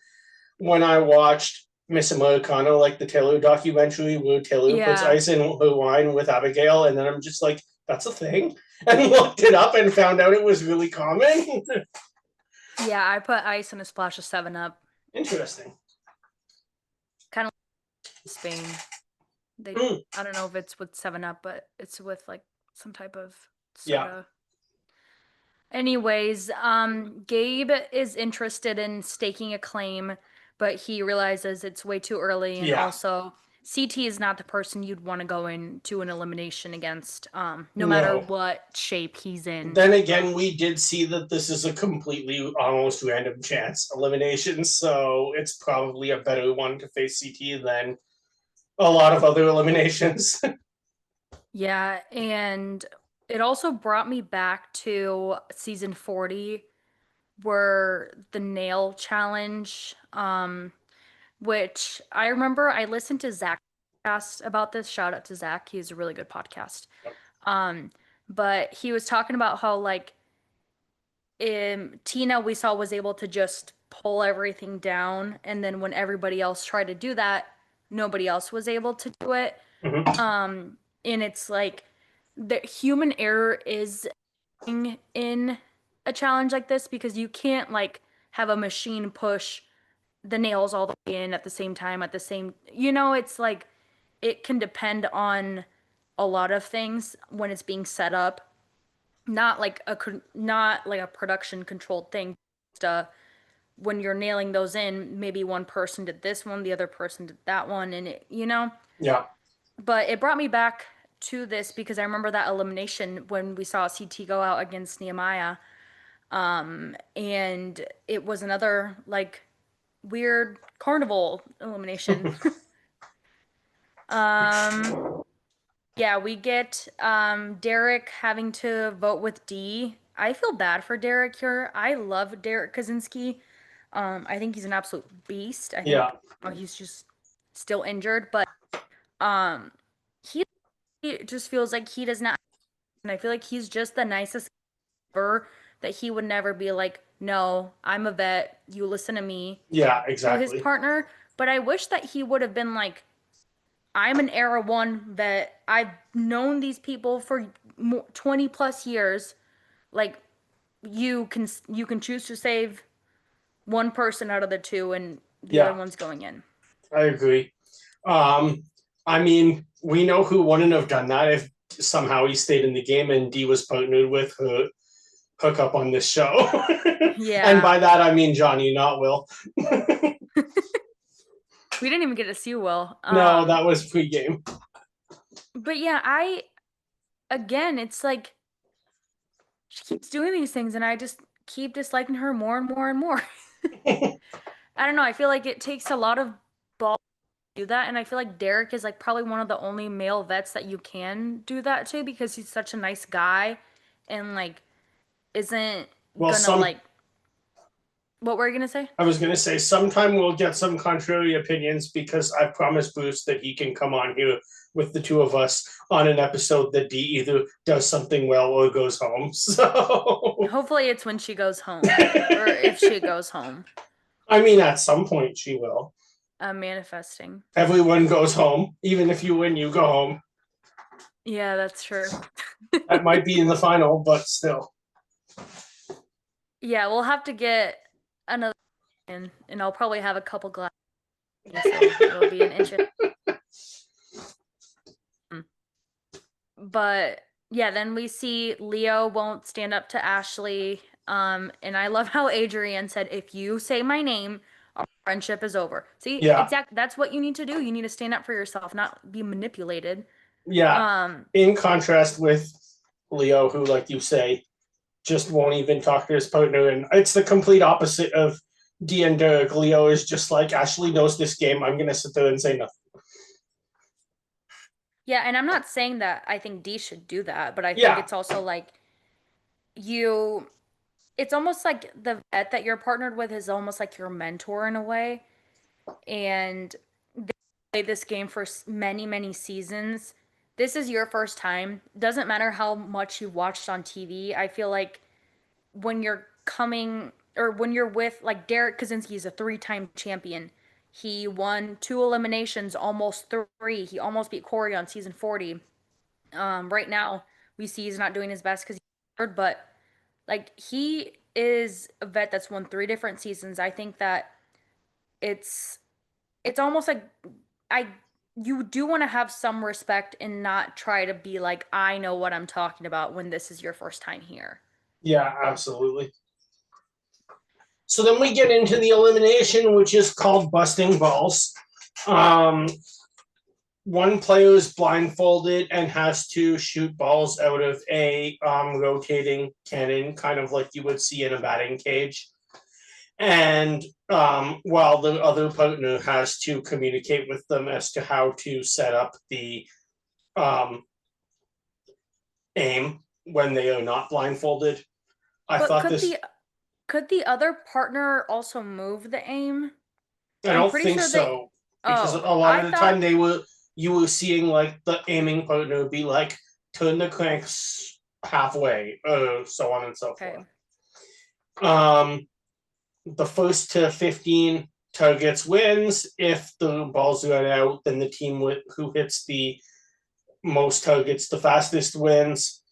when I watched Miss Americana, like the Taylor documentary where Taylor puts Yeah. ice in her wine with Abigail, and then I'm just like, that's a thing. And looked it up and found out it was really common. Yeah, I put ice in a splash of 7 Up. Interesting. Kind of like Spain. They Mm, I don't know if it's with 7 Up, but it's with like some type of yeah, soda. Anyways, Gabe is interested in staking a claim, but he realizes it's way too early, and yeah. also CT is not the person you'd want to go into an elimination against, no matter No. what shape he's in. Then again, we did see that this is a completely almost random chance elimination, so it's probably a better one to face CT than a lot of other eliminations. Yeah, and it also brought me back to season 40 where the nail challenge, which I remember I listened to Zach podcast about this. Shout out to Zach. He's a really good podcast. Um, but he was talking about how like Tina we saw was able to just pull everything down, and then when everybody else tried to do that, nobody else was able to do it. Mhm. And it's like the human error is in a challenge like this because you can't like have a machine push the nails all the way in at the same time at the same, it's like it can depend on a lot of things when it's being set up, not like a production controlled thing. Just, when you're nailing those in, maybe one person did this one, the other person did that one, and it. Yeah, But it brought me back to this because I remember that elimination when we saw CT go out against Nehemiah. And it was another like weird carnival elimination. um, yeah, we get Derek having to vote with D. I feel bad for Derek here. I love Derek Kaczynski. I think he's an absolute beast. I yeah, think he's just still injured, but um, he it just feels like he does not. And I feel like he's just the nicest ever, that he would never be like, no, I'm a vet. You listen to me yeah, to his exactly. partner. But I wish that he would have been like, I'm an era one vet. I've known these people for 20 plus years. Like you can choose to save one person out of the two and the other Yeah, one's going in. I agree. Um, I mean, we know who wouldn't have done that if somehow he stayed in the game and D was partnered with her hookup on this show. And Yeah. by that I mean Johnny, not Will. We didn't even get to see Will. No, that was pre-game. But yeah, again, it's like she keeps doing these things and I just keep disliking her more and more and more. I don't know. I feel like it takes a lot of balls to do that. And I feel like Derek is like probably one of the only male vets that you can do that to because he's such a nice guy and like isn't Well, gonna some like, what were you gonna say? I was gonna say sometime we'll get some contrary opinions because I promised Bruce that he can come on here with the two of us on an episode that D either does something well or goes home. So Hopefully it's when she goes home or if she goes home. I mean, at some point she will. I'm manifesting. Everyone goes home. Even if you win, you go home. Yeah, that's true. That might be in the final, but still. Yeah, we'll have to get another in, and I'll probably have a couple glasses, so it'll be an interesting. But yeah, then we see Leo won't stand up to Ashley. And I love how Adrienne said, if you say my name, our friendship is over. See, Yeah, that's what you need to do. You need to stand up for yourself, not be manipulated. yeah. Um, In contrast with Leo, who, like you say, just won't even talk to his partner, and it's the complete opposite of D and Derek. Leo is just like, Ashley knows this game. I'm gonna sit there and say nothing. Yeah, and I'm not saying that I think D should do that, but I think Yeah, it's also like you it's almost like the vet that you're partnered with is almost like your mentor in a way. And they played this game for many, many seasons. This is your first time. Doesn't matter how much you've watched on TV. I feel like when you're coming or when you're with like Derek Kaczynski is a three-time champion. He won two eliminations, almost three. He almost beat Corey on season 40. Right now we see he's not doing his best because he's hurt, but like he is a vet that's won three different seasons. I think that it's it's almost like I you do want to have some respect and not try to be like I know what I'm talking about when this is your first time here. yeah, absolutely. So then we get into the elimination, which is called busting balls. Um, One player is blindfolded and has to shoot balls out of a rotating cannon, kind of like you would see in a batting cage. And while the other partner has to communicate with them as to how to set up the um, aim when they are not blindfolded. I But thought this. could the other partner also move the aim? I I'm don't pretty think sure they so because a Oh, lot I of the time thought they were you were seeing like the aiming partner be like turn the cranks halfway, so on and so okay. forth. Um, the first to 15 targets wins. If the balls run out, then the team who hits the most targets the fastest wins.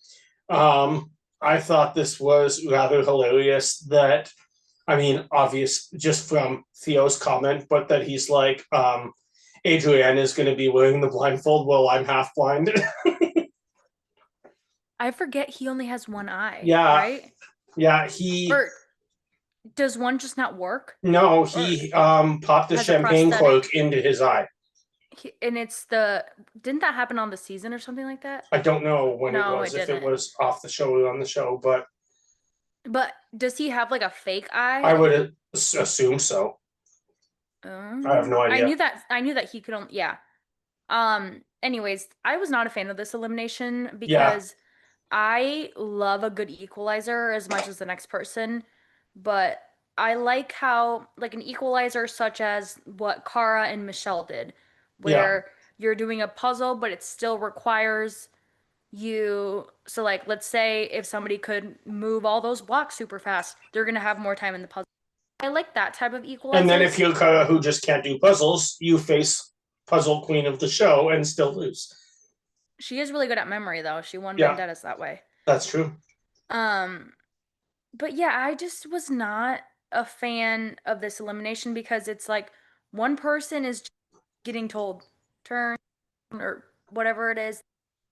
I thought this was rather hilarious that I mean, obvious just from Theo's comment, but that he's like, Adrienne is going to be wearing the blindfold while I'm half blind. I forget he only has one eye, Yeah, right? yeah. He Or does one just not work? no, Or he popped a has a champagne cork prosthetic? into his eye. And it's the didn't that happen on the season or something like that? I don't know when it No, was, it if it didn't. was off the show or on the show, but But does he have like a fake I eye? would assume so. I have no idea. I knew that he could only yeah. Anyways, I was not a fan of this elimination Yeah, because I love a good equalizer as much as the next person, but I like how like an equalizer such as what Cara and Michelle did, yeah, where you're doing a puzzle but it still requires you so like let's say if somebody could move all those blocks super fast, they're gonna have more time in the puzzle. I like that type of and then equalizer. if you're kind of who just can't do puzzles, you face puzzle queen of the show and still lose. She is really good at memory though. She won Yeah, Vendettas that way. that's true. Um, but yeah, I just was not a fan of this elimination because it's like one person is getting told turn or whatever it is.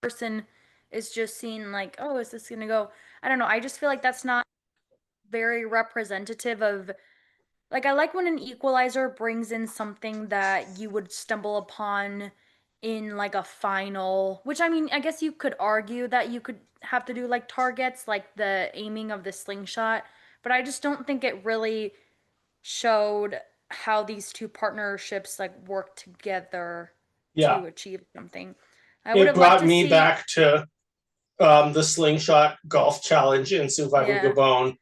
Person is just seeing like, oh, is this gonna go? I don't know. I just feel like that's not very representative of like I like when an equalizer brings in something that you would stumble upon in like a final, which I mean, I guess you could argue that you could have to do like targets, like the aiming of the slingshot, but I just don't think it really showed how these two partnerships like work together Yeah, to achieve something. I would it have liked brought to me see, back to the slingshot golf challenge in Survivor yeah. Gabon,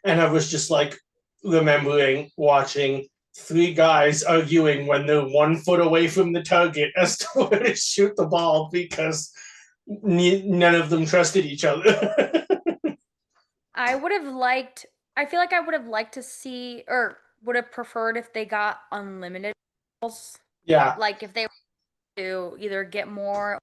and I was just like remembering watching three guys arguing when they're 1 foot away from the target as to where to shoot the ball because none of them trusted each other. I would have liked, I feel like I would have liked to see, or would have preferred if they got unlimited balls. Yeah, Like if they were to either get more,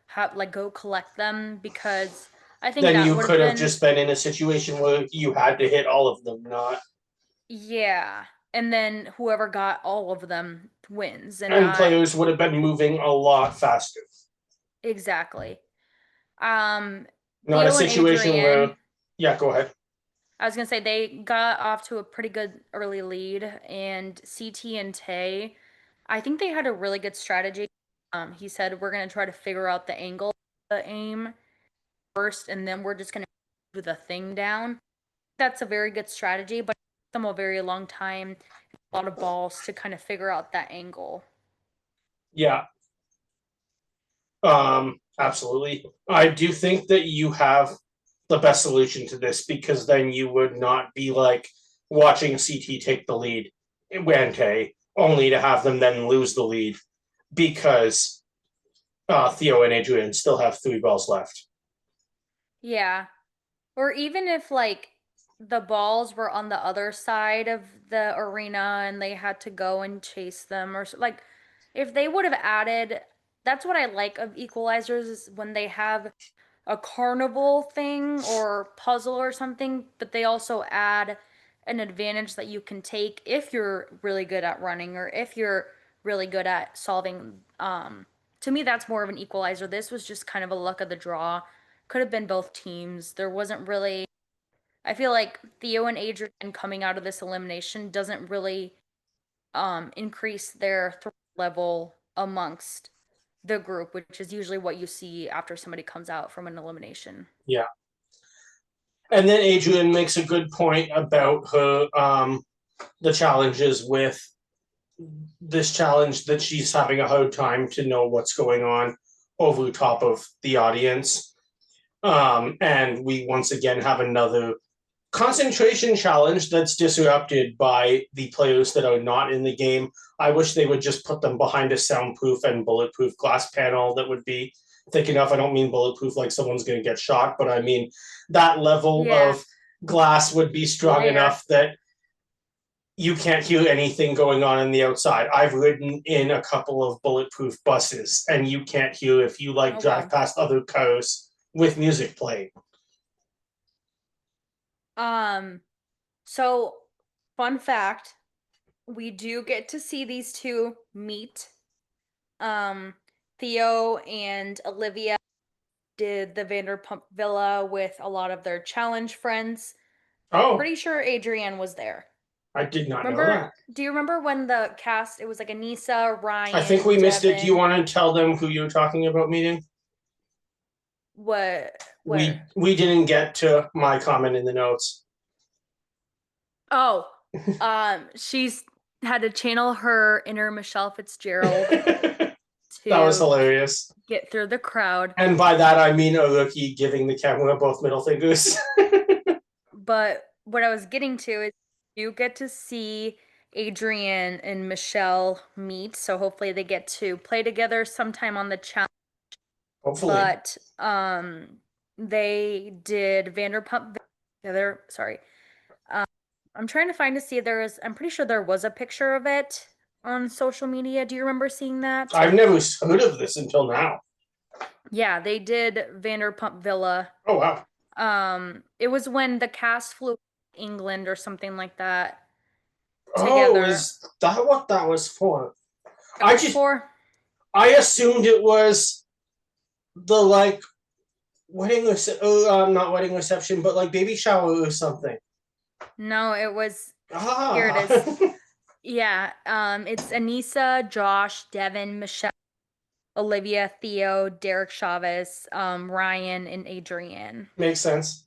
have like go collect them because I think then that you would have could have been, just been in a situation where you had to hit all of them, not. yeah. And then whoever got all of them wins and And not players would have been moving a lot faster. exactly. Um, Not a Theo and situation where, Adrienne, yeah, go ahead. I was gonna say they got off to a pretty good early lead, and CT and Tay, I think they had a really good strategy. He said we're gonna try to figure out the angle, of the aim first, and then we're just gonna do the thing down. That's a very good strategy, but it took them a very long time, a lot of balls to kind of figure out that angle. Yeah, Absolutely. I do think that you have the best solution to this because then you would not be like watching CT take the lead, Wante, only to have them then lose the lead because Theo and Adrian still have 3 balls left. Yeah. Or even if like the balls were on the other side of the arena and they had to go and chase them like if they would have added, that's what I like of equalizers is when they have a carnival thing or puzzle or something, but they also add an advantage that you can take if you're really good at running or if you're really good at solving. To me, that's more of an equalizer. This was just kind of a luck of the draw. Could have been both teams. There wasn't really. I feel like Theo and Adrian coming out of this elimination doesn't really increase their threat level amongst the group, which is usually what you see after somebody comes out from an elimination. Yeah. And then Adrian makes a good point about her the challenges with this challenge that she's having a hard time to know what's going on over top of the audience. And we once again have another concentration challenge that's disrupted by the players that are not in the game. I wish they would just put them behind a soundproof and bulletproof glass panel that would be thick enough. I don't mean bulletproof like someone's going to get shot, but I mean that level Yeah, of glass would be strong layer. enough that you can't hear anything going on the outside. I've ridden in a couple of bulletproof buses, and you can't hear if you like Oh drive wow. past other cars with music playing. Um, so fun fact, we do get to see these two meet. Um, Theo and Olivia did the Vanderpump Villa with a lot of their challenge friends. Oh, Pretty sure Adrienne was there. I did not know Remember, that. do you remember when the cast, it was like Anissa, I think Ryan, we missed it. Do you Devin, want to tell them who you're talking about meeting? what, We where? we didn't get to my comment in the notes. Oh, she's had to channel her inner Michelle Fitzgerald That was to hilarious. get through the crowd. And by that I mean a rookie giving the camera both middle fingers. But what I was getting to is you get to see Adrienne and Michelle meet, so hopefully they get to play together sometime on the challenge. Hopefully. But they did Vanderpump together. Sorry. Um, I'm trying to find to see if there is. I'm pretty sure there was a picture of it on social media. Do you remember seeing that? I've never heard of this until now. Yeah, they did Vanderpump Villa. Oh wow. It was when the cast flew to England or something like that Oh, together. is that what that was for? That I was just for I assumed it was the like not wedding reception, but like baby shower or something. no, it was here it Ah, is. Yeah, it's Anissa, Josh, Devin, Michelle, Olivia, Theo, Derek Chavez, Ryan, and Adrienne. makes sense.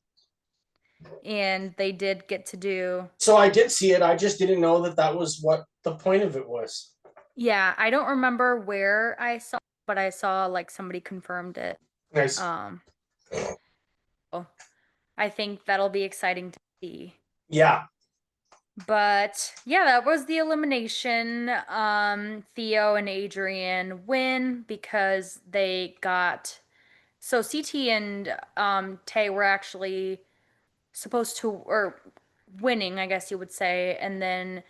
And they did get to do, So I did see it. I just didn't know that that was what the point of it was. yeah, I don't remember where I saw, but I saw like somebody confirmed it. Nice. Um, so I think that'll be exciting to see. Yeah. But yeah, that was the elimination. Theo and Adrian win because they got so CT and Tay were actually supposed to or winning, I guess you would say, and then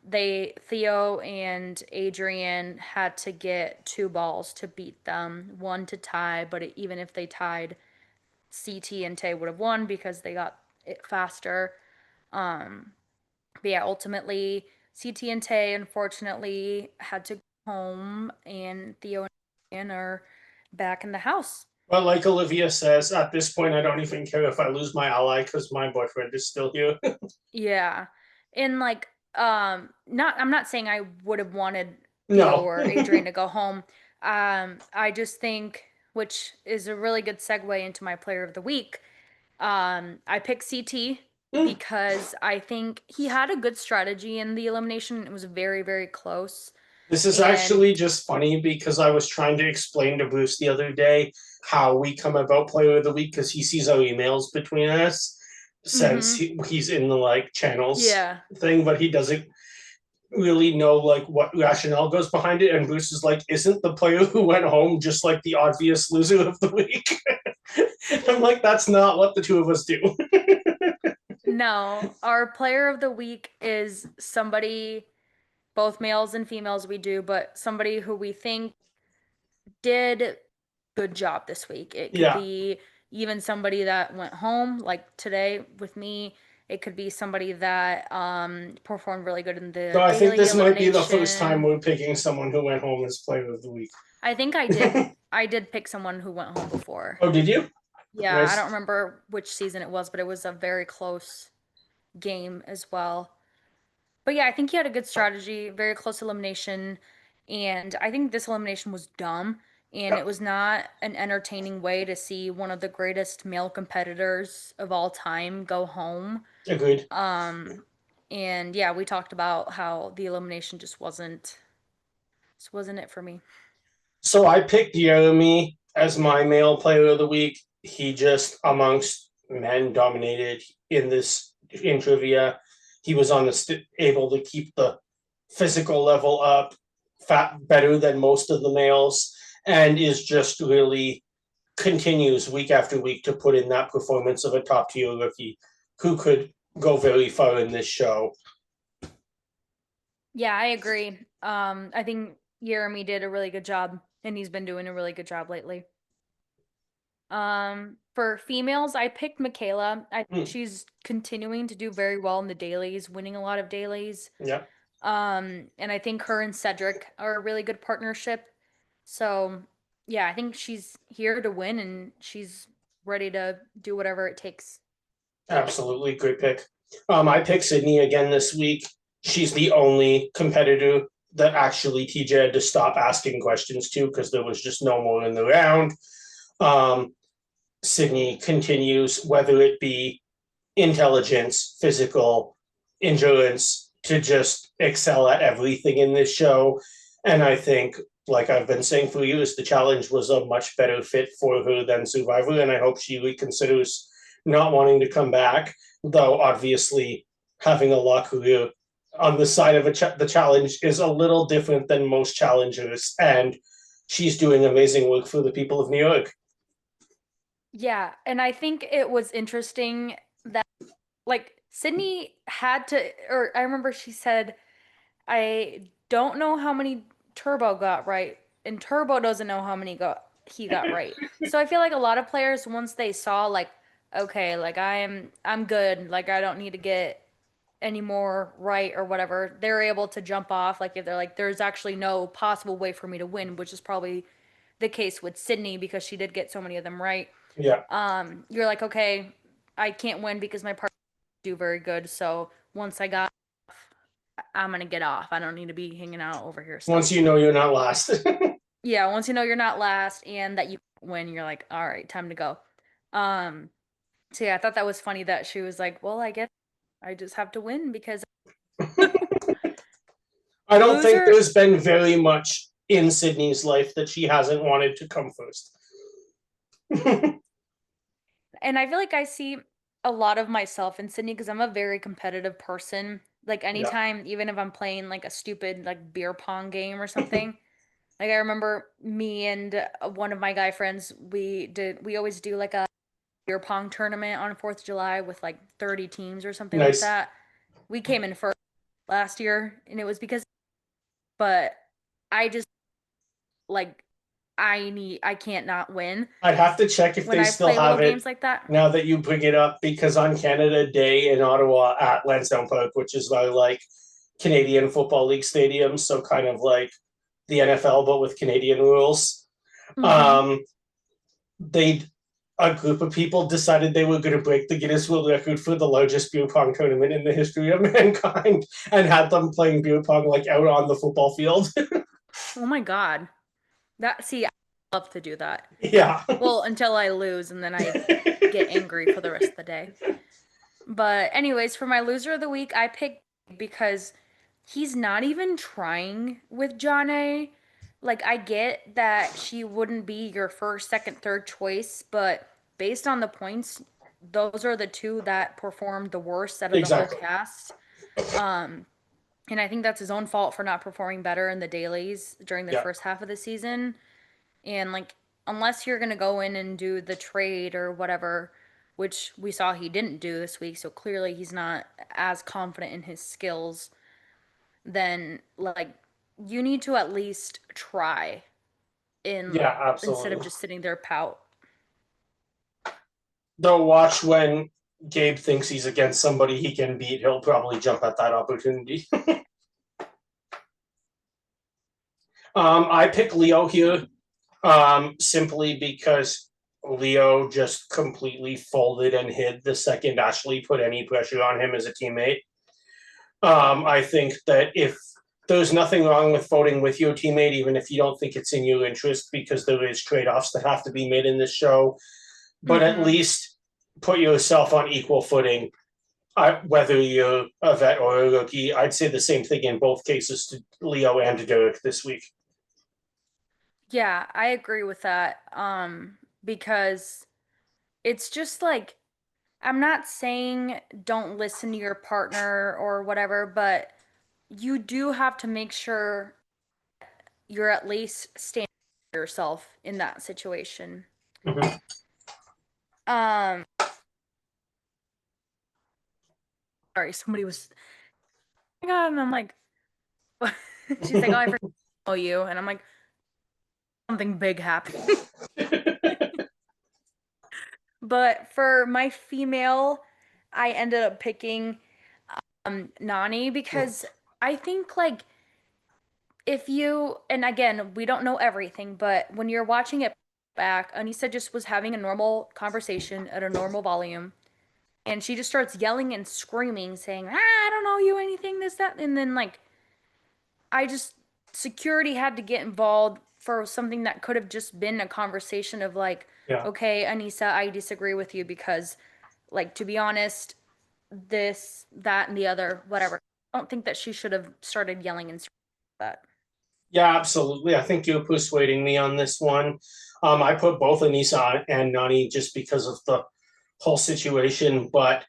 they Theo and Adrian had to get 2 balls to beat them, one to tie, but even if they tied, CT and Tay would have won because they got it faster. Um, but yeah, ultimately, CT and Tay unfortunately had to go home, and Theo and Ian are back in the house. But like Olivia says, at this point, I don't even care if I lose my ally because my boyfriend is still here. Yeah. And like, not, I'm not saying I would have wanted Theo No. or Adrian to go home. I just think, which is a really good segue into my player of the week. I picked CT because I think he had a good strategy in the elimination. It was very, very close. This is actually And just funny because I was trying to explain to Bruce the other day how we come about player of the week because he sees our emails between us since mm-hmm, he's in the like channels yeah. thing, but he doesn't really know like what rationale goes behind it. And Bruce is like, "Isn't the player who went home just like the obvious loser of the week?" I'm like, "That's not what the two of us do." No, our player of the week is somebody, both males and females we do, but somebody who we think did good job this week. It could Yeah. be even somebody that went home, like today with me. It could be somebody that performed really good in So the I think daily this might be the first time elimination. we're picking someone who went home as player of the week. I think I did pick someone who went home before. Oh, did you? Yeah, I don't Nice. remember which season it was, but it was a very close game as well. But yeah, I think he had a good strategy, very close elimination, and I think this elimination was dumb, and Yeah, it was not an entertaining way to see one of the greatest male competitors of all time go home. agreed. Um, and yeah, we talked about how the elimination just wasn't it for me. So I picked Jeremy as my male player of the week. He just amongst men dominated in this in trivia. He was on the able to keep the physical level up, fat better than most of the males, and is just really continues week after week to put in that performance of a top tier rookie who could go very far in this show. Yeah, I agree. I think Jeremy did a really good job, and he's been doing a really good job lately. For females, I picked Michaela. I think Mm, she's continuing to do very well in the dailies, winning a lot of dailies. yeah, And I think her and Cedric are a really good partnership. So, yeah, I think she's here to win and she's ready to do whatever it takes. absolutely great pick. I picked Sydney again this week. She's the only competitor that actually TJ had to stop asking questions to because there was just no more in the round. Um, Sydney continues, whether it be intelligence, physical, endurance, to just excel at everything in this show. And I think, like I've been saying for years, the challenge was a much better fit for her than Survivor. And I hope she reconsiders not wanting to come back, though obviously having a law career on the side of the challenge is a little different than most challengers. And she's doing amazing work for the people of New York. Yeah, and I think it was interesting that like Sydney had to, or I remember she said, I don't know how many Turbo got right, and Turbo doesn't know how many got he got right. So I feel like a lot of players once they saw like, okay, like I'm good, like I don't need to get any more right or whatever, they're able to jump off. Like if they're like, there's actually no possible way for me to win, which is probably the case with Sydney because she did get so many of them right. Yeah. You're like, okay, I can't win because my partner do very good. So once I got I'm gonna get off. I don't need to be hanging out over here still. Once you know you're not last. Yeah, once you know you're not last and that you win, you're like, all right, time to go. Um, so yeah, I thought that was funny that she was like, well, I guess I just have to win because I don't think loser. there's been very much in Sydney's life that she hasn't wanted to come first. And I feel like I see a lot of myself in Sydney because I'm a very competitive person. Like Yeah, anytime, even if I'm playing like a stupid like beer pong game or something. Like I remember me and one of my guy friends, we always do like a beer pong tournament on 4th of July with like 30 teams or something like nice. that. We came in first last year and it was because but I just like I can't not win I'd have to check if when they I still play little have it games like that. now that you bring it up, because on Canada Day in Ottawa at Lansdowne Park, which is our like Canadian Football League stadium, so kind of like the NFL but with Canadian rules. Mhm. Um, they a group of people decided they were going to break the Guinness World Record for the largest beer pong tournament in the history of mankind, and had them playing beer pong like out on the football field. Oh my god. That see, I love to do that. Yeah. Well, until I lose and then I get angry for the rest of the day. But anyways, for my loser of the week, I picked because he's not even trying with Jonna. Like, I get that she wouldn't be your first, second, third choice, but based on the points, those are the two that performed the worst out of the whole Exactly. cast. Um, and I think that's his own fault for not performing better in the dailies during the Yeah. first half of the season. And like, unless you're gonna go in and do the trade or whatever, which we saw he didn't do this week, so clearly he's not as confident in his skills, then like you need to at least try in Yeah, instead of absolutely. just sitting there pout. Though watch when Gabe thinks he's against somebody he can beat, he'll probably jump at that opportunity. I pick Leo here simply because Leo just completely folded and hid the second Ashley put any pressure on him as a teammate. I think that if there's nothing wrong with voting with your teammate, even if you don't think it's in your interest, because there is trade-offs that have to be made in this show, but at Mm-hmm. least put yourself on equal footing. Whether you're a vet or a rookie, I'd say the same thing in both cases to Leo and to Derek this week. Yeah, I agree with that. Because it's just like I'm not saying don't listen to your partner or whatever, but you do have to make sure you're at least standing for yourself in that situation. Mhm. Um, sorry, somebody was, oh my God, and I'm like, she's like, oh, I forgot to know you, and I'm like, something big happened. But for my female, I ended up picking Nani because I think like if you, and again, we don't know everything, but when you're watching it back, Anissa just was having a normal conversation at a normal volume, and she just starts yelling and screaming, saying, "Ah, I don't know you anything, this, that," and then like I just security had to get involved for something that could have just been a conversation of like, Yeah. okay, Anissa, I disagree with you because, like, to be honest, this, that, and the other, whatever. I don't think that she should have started yelling and that. Yeah, absolutely. I think you're persuading me on this one. I put both Anissa and Nani just because of the whole situation, but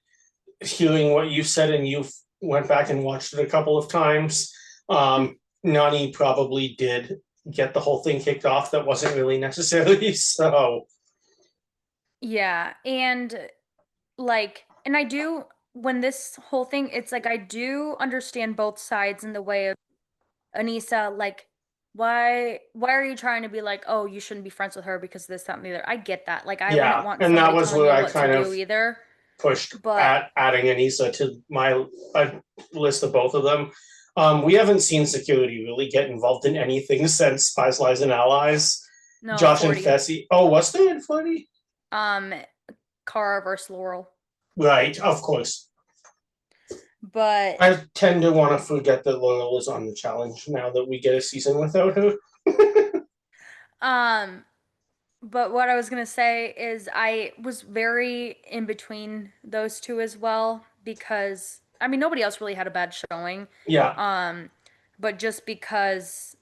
hearing what you said and you went back and watched it a couple of times, Nani probably did get the whole thing kicked off that wasn't really necessary. So Yeah, and like, and I do, when this whole thing, it's like I do understand both sides in the way of Anissa, like, why are you trying to be like, oh, you shouldn't be friends with her because this, that, and the other? I get that. Like, I wouldn't yeah, want and that somebody was telling where me I what to kind do of either. pushed But at adding Anissa to my list of both of them. We haven't seen security really get involved in anything since Spies, Lies, and Allies. no, Josh and 40. Fessy. Oh, was there in 40? Um, Cara versus Laurel. Right, of course. But I tend to want to forget that Laurel is on the challenge now that we get a season without her. um, but what I was gonna say is I was very in between those two as well because I mean nobody else really had a bad showing. Yeah, Um, but just because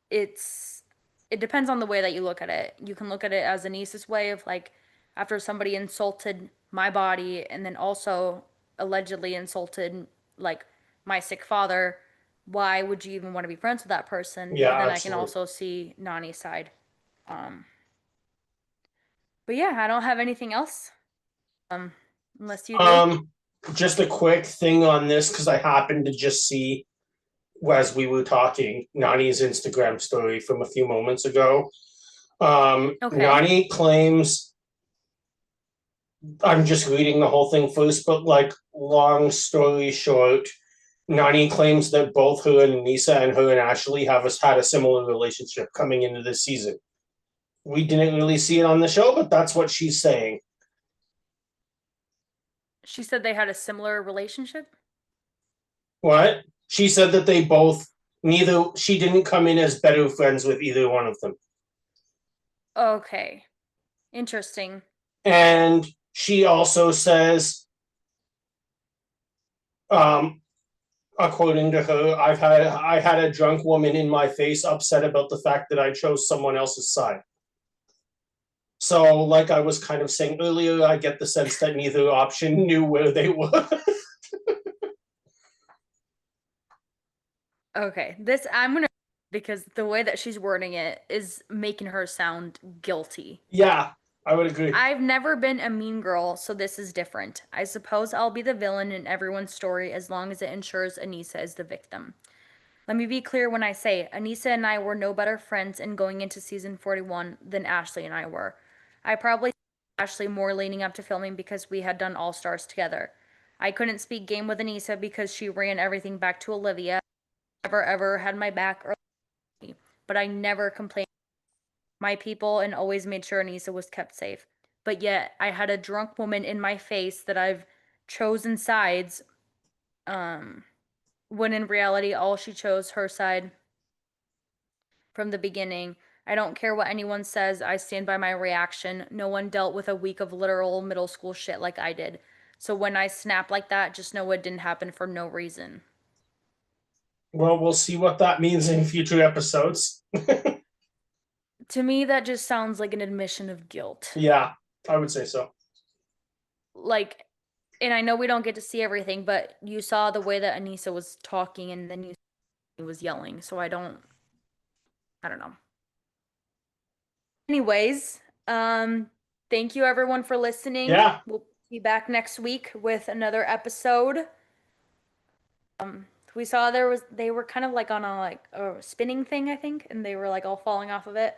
it's it depends on the way that you look at it. You can look at it as Anissa's way of like after somebody insulted my body and then also allegedly insulted like my sick father, why would you even want to be friends with that person? yeah, But then I can absolutely. also see Nani's side. Um, but yeah, I don't have anything else. Um, unless you do. Um, just a quick thing on this because I happened to just see as we were talking Nani's Instagram story from a few moments ago. Okay. Nani claims I'm just reading the whole thing first, but like long story short, Nani claims that both her and Nisa and her and Ashley have had a similar relationship coming into this season. We didn't really see it on the show, but that's what she's saying. She said they had a similar relationship. What? She said that they both neither she didn't come in as better friends with either one of them. Okay. Interesting. And she also says um According to her, I had a drunk woman in my face upset about the fact that I chose someone else's side. So, like I was kind of saying earlier, I get the sense that neither option knew where they were. Okay, this I'm gonna because the way that she's wording it is making her sound guilty. Yeah, I would agree. I've never been a mean girl, so this is different. I suppose I'll be the villain in everyone's story as long as it ensures Anissa is the victim. Let me be clear when I say Anissa and I were no better friends in going into season 41 than Ashley and I were. I probably Ashley more leading up to filming because we had done All Stars together. I couldn't speak game with Anissa because she ran everything back to Olivia. Never ever had my back or me, but I never complained my people and always made sure Anissa was kept safe. But yet I had a drunk woman in my face that I've chosen sides, um, when in reality all she chose her side from the beginning. I don't care what anyone says, I stand by my reaction. No one dealt with a week of literal middle school shit like I did. So when I snap like that, just know it didn't happen for no reason. Well, we'll see what that means in future episodes. To me, that just sounds like an admission of guilt. Yeah, I would say so. Like, and I know we don't get to see everything, but you saw the way that Anissa was talking and then you was yelling. So I don't know. Anyways, thank you everyone for listening. Yeah, We'll be back next week with another episode. We saw they were kind of like on a spinning thing, I think, and they were like all falling off of it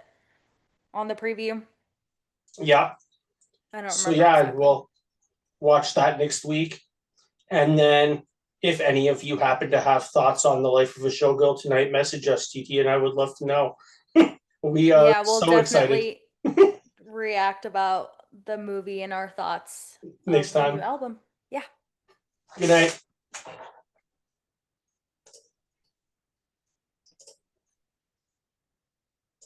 on the preview. yeah. I don't So remember yeah, exactly. we'll watch that next week. And then if any of you happen to have thoughts on the life of a showgirl tonight, message us, TT, and I would love to know. We are Yeah, we'll so excited definitely react about the movie and our thoughts next of the new time. album. Yeah. Good night.